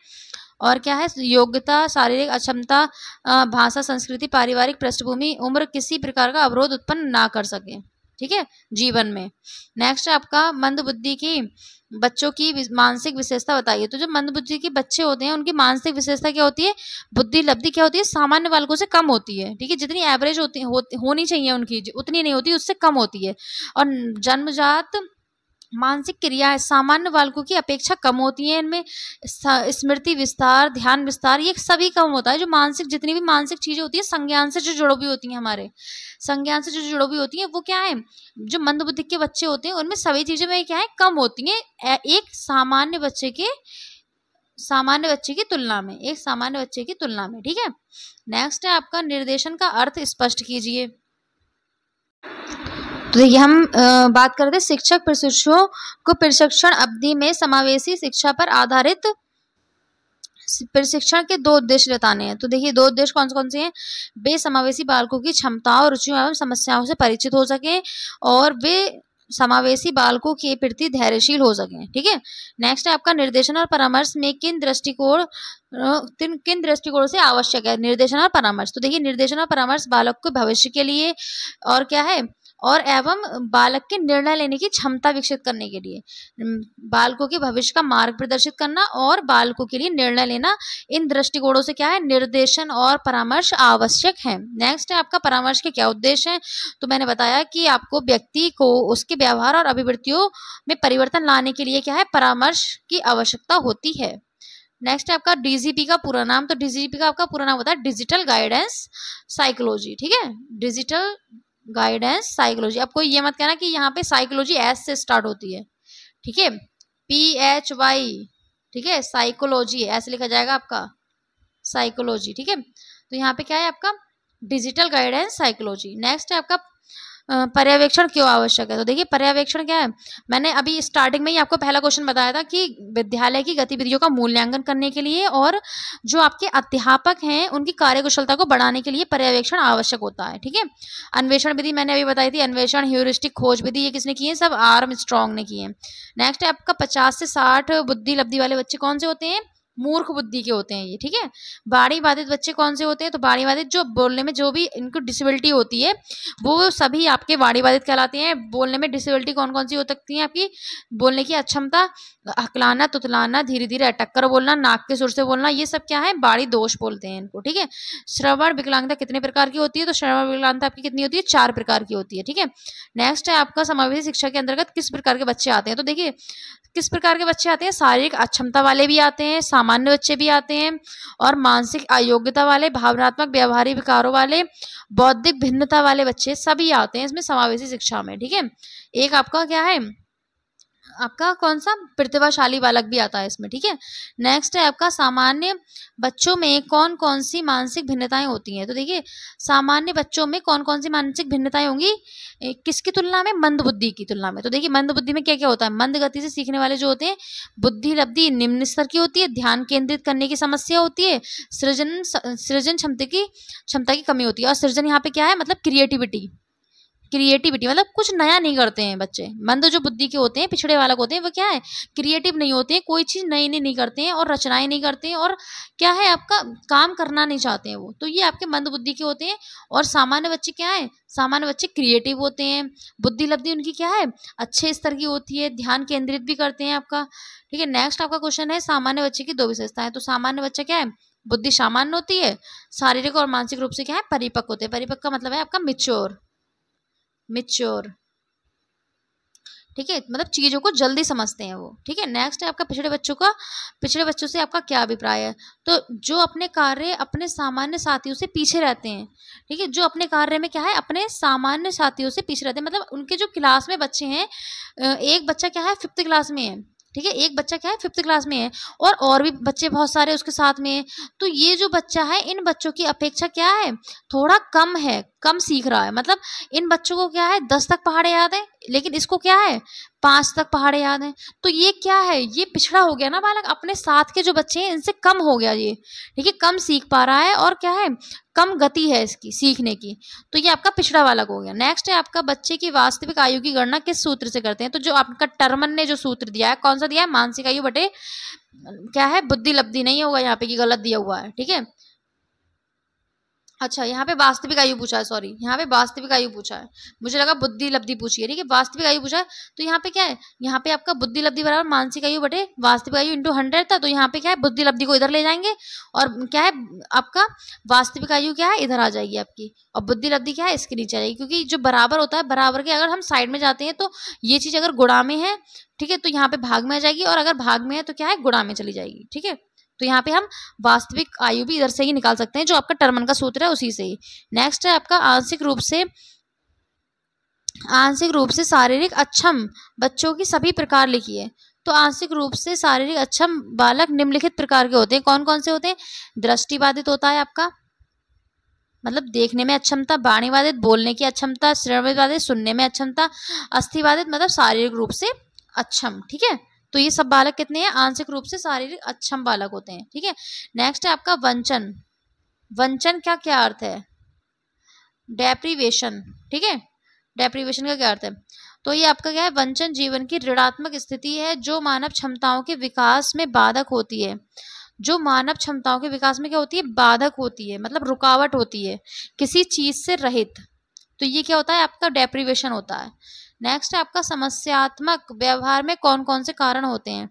और क्या है? योग्यता, शारीरिक अक्षमता, भाषा, संस्कृति, पारिवारिक पृष्ठभूमि, उम्र किसी प्रकार का अवरोध उत्पन्न ना कर सके। ठीक है। जीवन में। नेक्स्ट है आपका मंद बुद्धि की बच्चों की मानसिक विशेषता बताइए। तो जो मंद बुद्धि के बच्चे होते हैं उनकी मानसिक विशेषता क्या होती है? बुद्धि लब्धि क्या होती है? सामान्य बालकों से कम होती है। ठीक है। जितनी एवरेज होनी चाहिए उनकी उतनी नहीं होती, उससे कम होती है। और जन्मजात मानसिक क्रियाएं सामान्य बालकों की अपेक्षा कम होती हैं। इनमें स्मृति विस्तार, ध्यान विस्तार, ये सभी कम होता है। जो मानसिक जितनी भी मानसिक चीजें होती है संज्ञान से जो जुड़ी हुई होती हैं, हमारे संज्ञान से जो जुड़ी हुई होती हैं, वो क्या है? जो मंदबुद्धि के बच्चे होते हैं उनमें सभी चीजें में क्या है? कम होती हैं एक सामान्य बच्चे की तुलना में, एक सामान्य बच्चे की तुलना में। ठीक है। नेक्स्ट है आपका निर्देशन का अर्थ स्पष्ट कीजिए। तो देखिए हम बात करते हैं शिक्षक प्रशिक्षुओं को प्रशिक्षण अवधि में समावेशी शिक्षा पर आधारित प्रशिक्षण के दो उद्देश्य बताने हैं। तो देखिए दो उद्देश्य कौन कौन से हैं? वे समावेशी बालकों की क्षमताओं, रुचियों एवं समस्याओं से परिचित हो सके और वे समावेशी बालकों के प्रति धैर्यशील हो सकें। ठीक है। नेक्स्ट है आपका निर्देशन और परामर्श में किन दृष्टिकोण से आवश्यक है निर्देशन और परामर्श? तो देखिए निर्देशन और परामर्श बालक को भविष्य के लिए और क्या है? और एवं बालक के निर्णय लेने की क्षमता विकसित करने के लिए, बालकों के भविष्य का मार्ग प्रदर्शित करना और बालकों के लिए निर्णय लेना, इन दृष्टिकोणों से क्या है? निर्देशन और परामर्श आवश्यक है। नेक्स्ट है आपका परामर्श के क्या उद्देश्य हैं? तो मैंने बताया कि आपको व्यक्ति को उसके व्यवहार और अभिवृत्तियों में परिवर्तन लाने के लिए क्या है? परामर्श की आवश्यकता होती है। नेक्स्ट है आपका डीजीपी का पूरा नाम। तो डीजीपी का आपका पूरा नाम होता है डिजिटल गाइडेंस साइकोलॉजी। ठीक है। Digital guidance psychology. अब कोई ये मत कहना कि यहाँ पे साइकोलॉजी एस से स्टार्ट होती है। ठीक है। PHY। ठीक है। साइकोलॉजी ऐसे लिखा जाएगा आपका साइकोलॉजी। ठीक है। तो यहाँ पे क्या है आपका? Digital guidance psychology. नेक्स्ट है आपका पर्यवेक्षण क्यों आवश्यक है? तो देखिए पर्यवेक्षण क्या है? मैंने अभी स्टार्टिंग में ही आपको पहला क्वेश्चन बताया था कि विद्यालय की गतिविधियों का मूल्यांकन करने के लिए और जो आपके अध्यापक हैं उनकी कार्यकुशलता को बढ़ाने के लिए पर्यवेक्षण आवश्यक होता है। ठीक है। अन्वेषण विधि मैंने अभी बताई थी। अन्वेषण, ह्यूरिस्टिक, खोज विधि, ये किसने की है? सब आर्मस्ट्रांग ने की है। नेक्स्ट है आपका 50 से 60 बुद्धि लब्धि वाले बच्चे कौन से होते हैं? मूर्ख बुद्धि के होते हैं ये। ठीक है। बाड़ी बाधित बच्चे कौन से होते हैं? तो बाड़ी बाधित जो बोलने में जो भी इनको डिसेबिलिटी होती है वो सभी आपके बाड़ी बाधित कहलाते हैं। बोलने में डिसेबिलिटी कौन कौन सी हो सकती है? आपकी बोलने की अक्षमता, हकलाना, तुतलाना, धीरे धीरे अटक कर बोलना, नाक के सुर से बोलना, ये सब क्या है? बाड़ी दोष बोलते हैं इनको। ठीक है। श्रवण विकलांगता कितने प्रकार की होती है? तो श्रवण विकलांगता आपकी कितनी होती है? 4 प्रकार की होती है। ठीक है। नेक्स्ट है आपका समावेशी शिक्षा के अंतर्गत किस प्रकार के बच्चे आते हैं? तो देखिए किस प्रकार के बच्चे आते हैं? शारीरिक अक्षमता वाले भी आते हैं, सामान्य बच्चे भी आते हैं और मानसिक अयोग्यता वाले, भावनात्मक व्यवहारिक विकारों वाले, बौद्धिक भिन्नता वाले बच्चे सभी आते हैं इसमें समावेशी शिक्षा में। ठीक है। एक आपका क्या है? आपका कौन सा प्रतिभाशाली बालक भी आता है इसमें, ठीक है। नेक्स्ट है आपका सामान्य बच्चों में कौन कौन सी मानसिक भिन्नताएं होती हैं। तो देखिए सामान्य बच्चों में कौन कौन सी मानसिक भिन्नताएं होंगी किसकी तुलना में, मंद बुद्धि की तुलना में। तो देखिए मंद बुद्धि में क्या क्या होता है, मंद गति से सीखने वाले जो होते हैं, बुद्धि लब्धि निम्न स्तर की होती है, ध्यान केंद्रित करने की समस्या होती है, सृजन क्षमता की कमी होती है। और सृजन यहाँ पे क्या है, मतलब क्रिएटिविटी मतलब कुछ नया नहीं करते हैं बच्चे। मंद जो बुद्धि के होते हैं, पिछड़े बालक होते हैं, वो क्या है, क्रिएटिव नहीं होते हैं, कोई चीज नई नहीं करते हैं और रचनाएं नहीं करते हैं और क्या है आपका काम करना नहीं चाहते हैं वो। तो ये आपके मंद बुद्धि के होते हैं। और सामान्य बच्चे क्या है, सामान्य बच्चे क्रिएटिव होते हैं, बुद्धि लब्धि उनकी क्या है, अच्छे स्तर की होती है, ध्यान केंद्रित भी करते हैं आपका, ठीक है। नेक्स्ट आपका क्वेश्चन है सामान्य बच्चे की दो विशेषताएं। तो सामान्य बच्चा क्या है, बुद्धि सामान्य होती है, शारीरिक और मानसिक रूप से क्या है, परिपक्व होते हैं। परिपक्व का मतलब है आपका मिच्योर, ठीक है, मतलब चीजों को जल्दी समझते हैं वो, ठीक है। नेक्स्ट है आपका पिछड़े बच्चों से आपका क्या अभिप्राय है। तो जो अपने कार्य अपने सामान्य साथियों से पीछे रहते हैं, ठीक है, जो अपने कार्य में क्या है, अपने सामान्य साथियों से पीछे रहते हैं, मतलब उनके जो क्लास में बच्चे हैं, एक बच्चा क्या है 5th क्लास में है, ठीक है, एक बच्चा क्या है 5th क्लास में है और भी बच्चे बहुत सारे उसके साथ में हैं। तो ये जो बच्चा है इन बच्चों की अपेक्षा क्या है, थोड़ा कम है, कम सीख रहा है। मतलब इन बच्चों को क्या है 10 तक पहाड़े याद है, लेकिन इसको क्या है 5 तक पहाड़े याद है। तो ये क्या है, ये पिछड़ा हो गया ना बालक, अपने साथ के जो बच्चे हैं इनसे कम हो गया ये, ठीक है, कम सीख पा रहा है और क्या है कम गति है इसकी सीखने की। तो ये आपका पिछड़ा बालक हो गया। नेक्स्ट है आपका बच्चे की वास्तविक आयु की गणना किस सूत्र से करते हैं। तो जो आपका टर्मन ने जो सूत्र दिया है, कौन सा दिया है, मानसिक आयु बटे क्या है, बुद्धि लब्धि नहीं होगा यहाँ पे कि गलत दिया हुआ है, ठीक है। अच्छा यहाँ पे वास्तविक आयु पूछा है, सॉरी यहाँ पे वास्तविक आयु पूछा है, मुझे लगा बुद्धि लब्धि पूछी है, ठीक है, वास्तविक आयु पूछा है। तो यहाँ पे क्या है, यहाँ पे आपका बुद्धि लब्धि बराबर मानसिक आयु बटे वास्तविक आयु इंटू 100 था। तो यहाँ पे क्या है, बुद्धि लब्धि को इधर ले जाएंगे और क्या है आपका वास्तविक आयु क्या है इधर आ जाएगी आपकी, और बुद्धि लब्धि क्या है इसके नीचे आ जाएगी, क्योंकि जो बराबर होता है बराबर के अगर हम साइड में जाते हैं तो ये चीज अगर गुणा में है, ठीक है, तो यहाँ पे भाग में आ जाएगी, और अगर भाग में है तो क्या है गुणा में चली जाएगी, ठीक है। तो यहाँ पे हम वास्तविक आयु भी इधर से ही निकाल सकते हैं, जो आपका टर्मन का सूत्र है उसी से ही। नेक्स्ट है आपका आंशिक रूप से शारीरिक अक्षम बच्चों की सभी प्रकार लिखिए। तो आंशिक रूप से शारीरिक अक्षम बालक निम्नलिखित प्रकार के होते हैं, कौन कौन से होते हैं, दृष्टिबाधित होता है आपका, मतलब देखने में अक्षमता, वाणीबाधित बोलने की अक्षमता, श्रवणबाधित सुनने में अक्षमता, अस्थिबाधित मतलब शारीरिक रूप से अक्षम, ठीक है। तो ये सब बालक कितने हैं, आंशिक रूप से शारीरिक अक्षम बालक होते हैं, ठीक है। नेक्स्ट है आपका वंचन। वंचन का क्या अर्थ है, डेप्रीवेशन, ठीक है, डेप्रीवेशन का क्या अर्थ है। तो ये आपका क्या है, वंचन जीवन की ऋणात्मक स्थिति है जो मानव क्षमताओं के विकास में बाधक होती है, जो मानव क्षमताओं के विकास में क्या होती है, बाधक होती है, मतलब रुकावट होती है, किसी चीज से रहित। तो ये क्या होता है, आपका डेप्रीवेशन होता है। नेक्स्ट है आपका समस्यात्मक व्यवहार में कौन कौन से कारण होते हैं।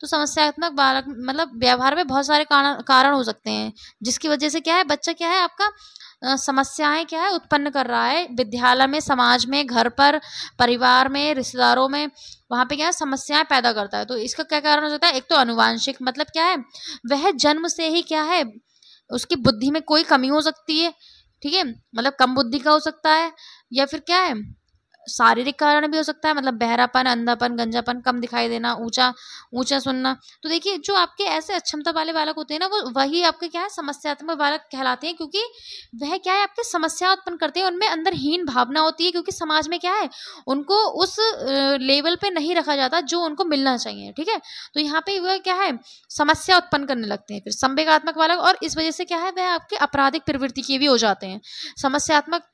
तो समस्यात्मक बालक मतलब व्यवहार में बहुत सारे कारण हो सकते हैं, जिसकी वजह से क्या है बच्चा क्या है आपका समस्याएं क्या है उत्पन्न कर रहा है, विद्यालय में, समाज में, घर पर, परिवार में, रिश्तेदारों में, वहां पे क्या है समस्याएं पैदा करता है। तो इसका क्या कारण हो सकता है, एक तो अनुवांशिक, मतलब क्या है वह जन्म से ही क्या है उसकी बुद्धि में कोई कमी हो सकती है, ठीक है, मतलब कम बुद्धि का हो सकता है, या फिर क्या है शारीरिक कारण भी हो सकता है, मतलब बहरापन, अंधापन, गंजापन, कम दिखाई देना, ऊंचा सुनना। तो देखिए जो आपके ऐसे अक्षमता वाले बालक होते हैं ना, वो वही आपके क्या है समस्यात्मक बालक कहलाते हैं, क्योंकि वह क्या है आपके समस्या उत्पन्न करते हैं, उनमें अंदर हीन भावना होती है, क्योंकि समाज में क्या है उनको उस लेवल पे नहीं रखा जाता जो उनको मिलना चाहिए, ठीक है। तो यहाँ पे वह क्या है समस्या उत्पन्न करने लगते हैं। फिर संवेगात्मक बालक, और इस वजह से क्या है वह आपके आपराधिक प्रवृत्ति के भी हो जाते हैं। समस्यात्मक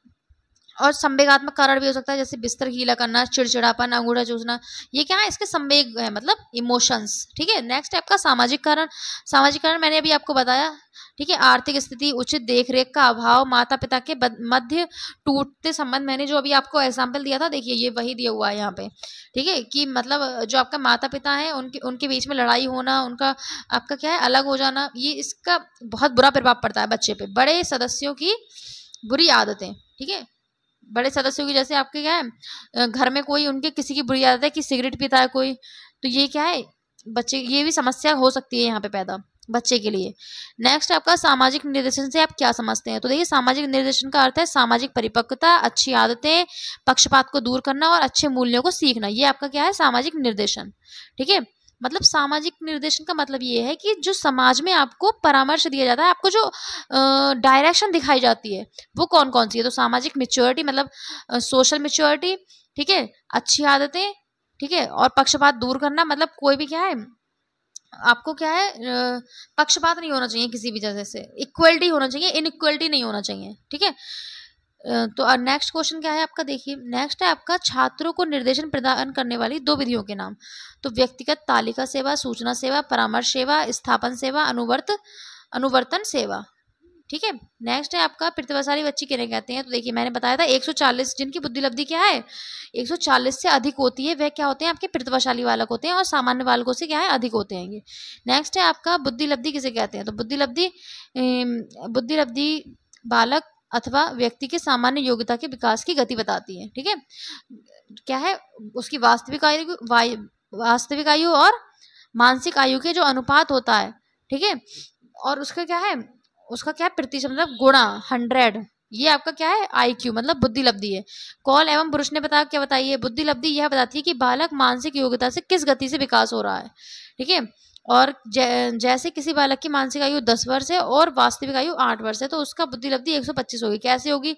और संवेगात्मक कारण भी हो सकता है, जैसे बिस्तर गीला करना, चिड़चिड़ापन, अंगूठा चूसना, ये क्या है इसके संवेग है, मतलब इमोशंस, ठीक है। नेक्स्ट है आपका सामाजिक कारण। सामाजिक कारण मैंने अभी आपको बताया, ठीक है, आर्थिक स्थिति, उचित देखरेख का अभाव, माता पिता के मध्य टूटते संबंध, मैंने जो अभी आपको एग्जाम्पल दिया था देखिए ये वही दिया हुआ है यहाँ पे, ठीक है, कि मतलब जो आपका माता पिता है उनके बीच में लड़ाई होना, उनका आपका क्या है अलग हो जाना, ये इसका बहुत बुरा प्रभाव पड़ता है बच्चे पे। बड़े सदस्यों की बुरी आदतें, ठीक है, बड़े सदस्यों की जैसे आपके क्या है घर में कोई उनके किसी की बुरी आदत है कि सिगरेट पीता है कोई, तो ये क्या है बच्चे ये भी समस्या हो सकती है यहाँ पे पैदा। बच्चे के लिए। नेक्स्ट आपका सामाजिक निर्देशन से आप क्या समझते हैं? तो देखिए सामाजिक निर्देशन का अर्थ है सामाजिक परिपक्वता, अच्छी आदतें, पक्षपात को दूर करना और अच्छे मूल्यों को सीखना। ये आपका क्या है? सामाजिक निर्देशन। ठीक है, मतलब सामाजिक निर्देशन का मतलब ये है कि जो समाज में आपको परामर्श दिया जाता है, आपको जो डायरेक्शन दिखाई जाती है वो कौन कौन सी है? तो सामाजिक मेच्योरिटी मतलब सोशल मेच्योरिटी, ठीक है, अच्छी आदतें, ठीक है, और पक्षपात दूर करना मतलब कोई भी क्या है आपको क्या है पक्षपात नहीं होना चाहिए किसी भी जगह से, इक्वलिटी होना चाहिए, इनइक्वलिटी नहीं होना चाहिए। ठीक है, तो नेक्स्ट क्वेश्चन क्या है आपका? देखिए नेक्स्ट है आपका छात्रों को निर्देशन प्रदान करने वाली 2 विधियों के नाम। तो व्यक्तिगत तालिका सेवा, सूचना सेवा, परामर्श सेवा, स्थापन सेवा, अनुवर्तन सेवा। ठीक है, नेक्स्ट है आपका प्रतिभाशाली बच्चे किन्हें कहते हैं? तो देखिए मैंने बताया था 140 जिनकी बुद्धि लब्धि क्या है 140 से अधिक होती है, वह क्या होते हैं? आपके प्रतिभाशाली बालक होते हैं, और सामान्य बालकों से क्या है? अधिक होते हैं ये। नेक्स्ट है आपका बुद्धि लब्धि किसे कहते हैं? तो बुद्धि लब्धि बालक अथवा व्यक्ति के सामान्य योग्यता के विकास की गति बताती है। ठीक है, क्या है? उसकी वास्तविक आयु और मानसिक आयु के जो अनुपात होता है, ठीक है, और उसका क्या है? उसका क्या है? प्रतिशत मतलब गुणा 100, ये आपका क्या है? IQ मतलब बुद्धि लब्धि है। कौल एवं पुरुष ने बताया, क्या बताइए? बुद्धि लब्धि यह बताती है कि बालक मानसिक योग्यता से किस गति से विकास हो रहा है। ठीक है, और जैसे किसी बालक की मानसिक आयु 10 वर्ष है और वास्तविक आयु 8 वर्ष है, तो उसका बुद्धि लब्धि 125 होगी। कैसे होगी?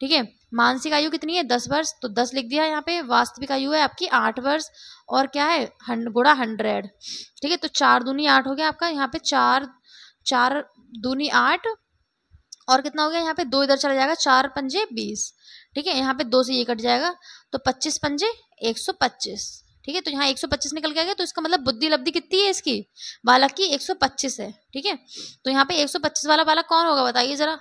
ठीक है, मानसिक आयु कितनी है? 10 वर्ष, तो 10 लिख दिया यहाँ पे। वास्तविक आयु है आपकी 8 वर्ष, और क्या है? गुणा 100। ठीक है, तो 4 दूनी 8 हो गया आपका। यहाँ पे 4 दूनी 8, और कितना हो गया यहाँ पे? 2 इधर चला जाएगा, 4 पंजे 20। ठीक है, यहाँ पे 2 से ये कट जाएगा, तो 25 पंजे 125। ठीक है, तो यहाँ 125 निकल के आ गया, तो इसका मतलब बुद्धि लब्धि कितनी है इसकी बालक की? 125 है। ठीक है, तो यहाँ पे 125 वाला बालक कौन होगा बताइए जरा?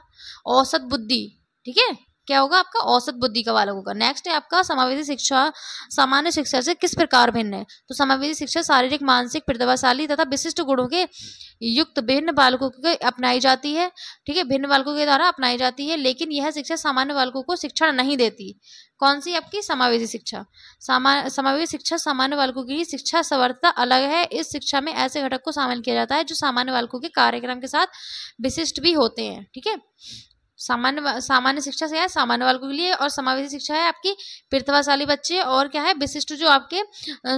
औसत बुद्धि। ठीक है, क्या होगा आपका? औसत बुद्धि का बालक होगा। नेक्स्ट है आपका समावेशी शिक्षा सामान्य शिक्षा से किस प्रकार भिन्न है? तो समावेशी शिक्षा शारीरिक, मानसिक, प्रतिभाशाली तथा विशिष्ट गुणों के युक्त भिन्न बालकों को अपनाई जाती है। ठीक है, भिन्न बालकों के द्वारा अपनाई जाती है, लेकिन यह शिक्षा सामान्य बालकों को शिक्षण नहीं देती। कौन सी आपकी? समावेशी शिक्षा। समावेशी शिक्षा सामान्य बालकों की शिक्षा संवर्धता अलग है। इस शिक्षा में ऐसे घटक को शामिल किया जाता है जो सामान्य बालकों के कार्यक्रम के साथ विशिष्ट भी होते हैं। ठीक है, सामान्य शिक्षा से है सामान्य बालकों के लिए, और समावेशी शिक्षा है आपकी प्रतिभाशाली बच्चे, और क्या है? विशिष्ट जो आपके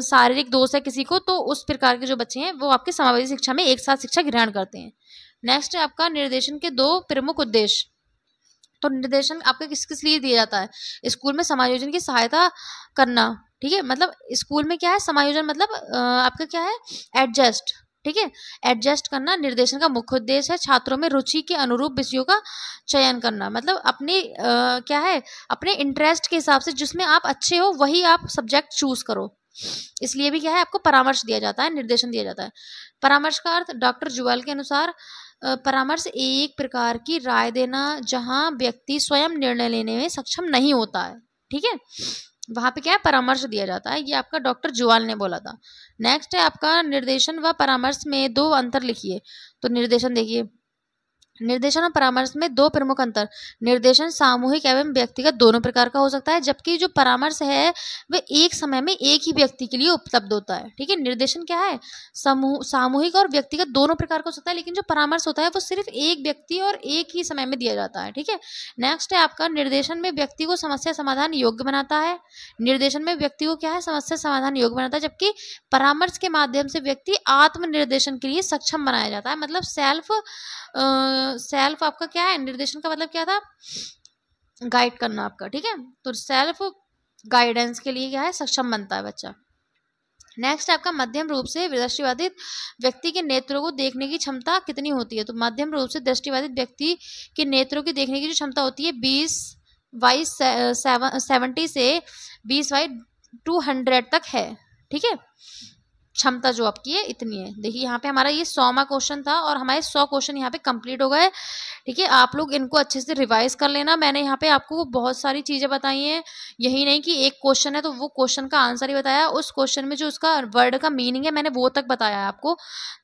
शारीरिक दोष है किसी को, तो उस प्रकार के जो बच्चे हैं वो आपके समावेशी शिक्षा में एक साथ शिक्षा ग्रहण करते हैं। नेक्स्ट है आपका निर्देशन के 2 प्रमुख उद्देश्य। तो निर्देशन आपका किस किस लिए दिया जाता है? स्कूल में समायोजन की सहायता करना। ठीक है, मतलब स्कूल में क्या है? समायोजन मतलब आपका क्या है? एडजस्ट। ठीक है, एडजस्ट करना निर्देशन का मुख्य उद्देश्य है। छात्रों में रुचि के अनुरूप विषयों का चयन करना, मतलब अपने क्या है? अपने इंटरेस्ट के हिसाब से जिसमें आप अच्छे हो वही आप सब्जेक्ट चूज करो। इसलिए भी क्या है? आपको परामर्श दिया जाता है, निर्देशन दिया जाता है। परामर्श का अर्थ डॉक्टर जुवाल के अनुसार परामर्श एक प्रकार की राय देना जहां व्यक्ति स्वयं निर्णय लेने में सक्षम नहीं होता है। ठीक है, वहां पे क्या है? परामर्श दिया जाता है। ये आपका डॉक्टर जुवाल ने बोला था। नेक्स्ट है आपका निर्देशन व परामर्श में 2 अंतर लिखिए। तो निर्देशन देखिए, निर्देशन और परामर्श में 2 प्रमुख अंतर। निर्देशन सामूहिक एवं व्यक्तिगत दोनों प्रकार का हो सकता है, जबकि जो परामर्श है वह एक समय में एक ही व्यक्ति के लिए उपलब्ध होता है। ठीक है, निर्देशन क्या है? सामूहिक और व्यक्तिगत दोनों प्रकार का हो सकता है, लेकिन जो परामर्श होता है वो सिर्फ एक व्यक्ति और एक ही समय में दिया जाता है। ठीक है, नेक्स्ट है आपका निर्देशन में व्यक्ति को समस्या समाधान योग्य बनाता है। निर्देशन में व्यक्ति को क्या है? समस्या समाधान योग्य बनाता है, जबकि परामर्श के माध्यम से व्यक्ति आत्म निर्देशन के लिए सक्षम बनाया जाता है। मतलब सेल्फ आपका क्या है? निर्देशन का मतलब क्या था? गाइड करना आपका। ठीक है, तो सेल्फ गाइडेंस के लिए क्या है? सक्षम बनता है बच्चा। नेक्स्ट आपका मध्यम रूप से दृष्टिबाधित व्यक्ति के नेत्रों को देखने की क्षमता कितनी होती है? तो मध्यम रूप से दृष्टिबाधित व्यक्ति के नेत्रों की देखने की जो क्षमता होती है 20/70 से 20/200 तक है। ठीक है, क्षमता जो आपकी है इतनी है। देखिए यहाँ पे हमारा ये 100वां क्वेश्चन था, और हमारे 100 क्वेश्चन यहाँ पे कंप्लीट हो गए। ठीक है, आप लोग इनको अच्छे से रिवाइज कर लेना। मैंने यहाँ पे आपको बहुत सारी चीज़ें बताई हैं, यही नहीं कि एक क्वेश्चन है तो वो क्वेश्चन का आंसर ही बताया, उस क्वेश्चन में जो उसका वर्ड का मीनिंग है मैंने वो तक बताया है आपको।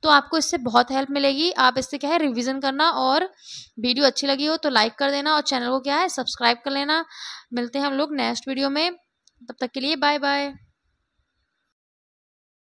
तो आपको इससे बहुत हेल्प मिलेगी। आप इससे क्या है? रिविज़न करना, और वीडियो अच्छी लगी हो तो लाइक कर देना, और चैनल को क्या है? सब्सक्राइब कर लेना। मिलते हैं हम लोग नेक्स्ट वीडियो में, तब तक के लिए बाय बाय।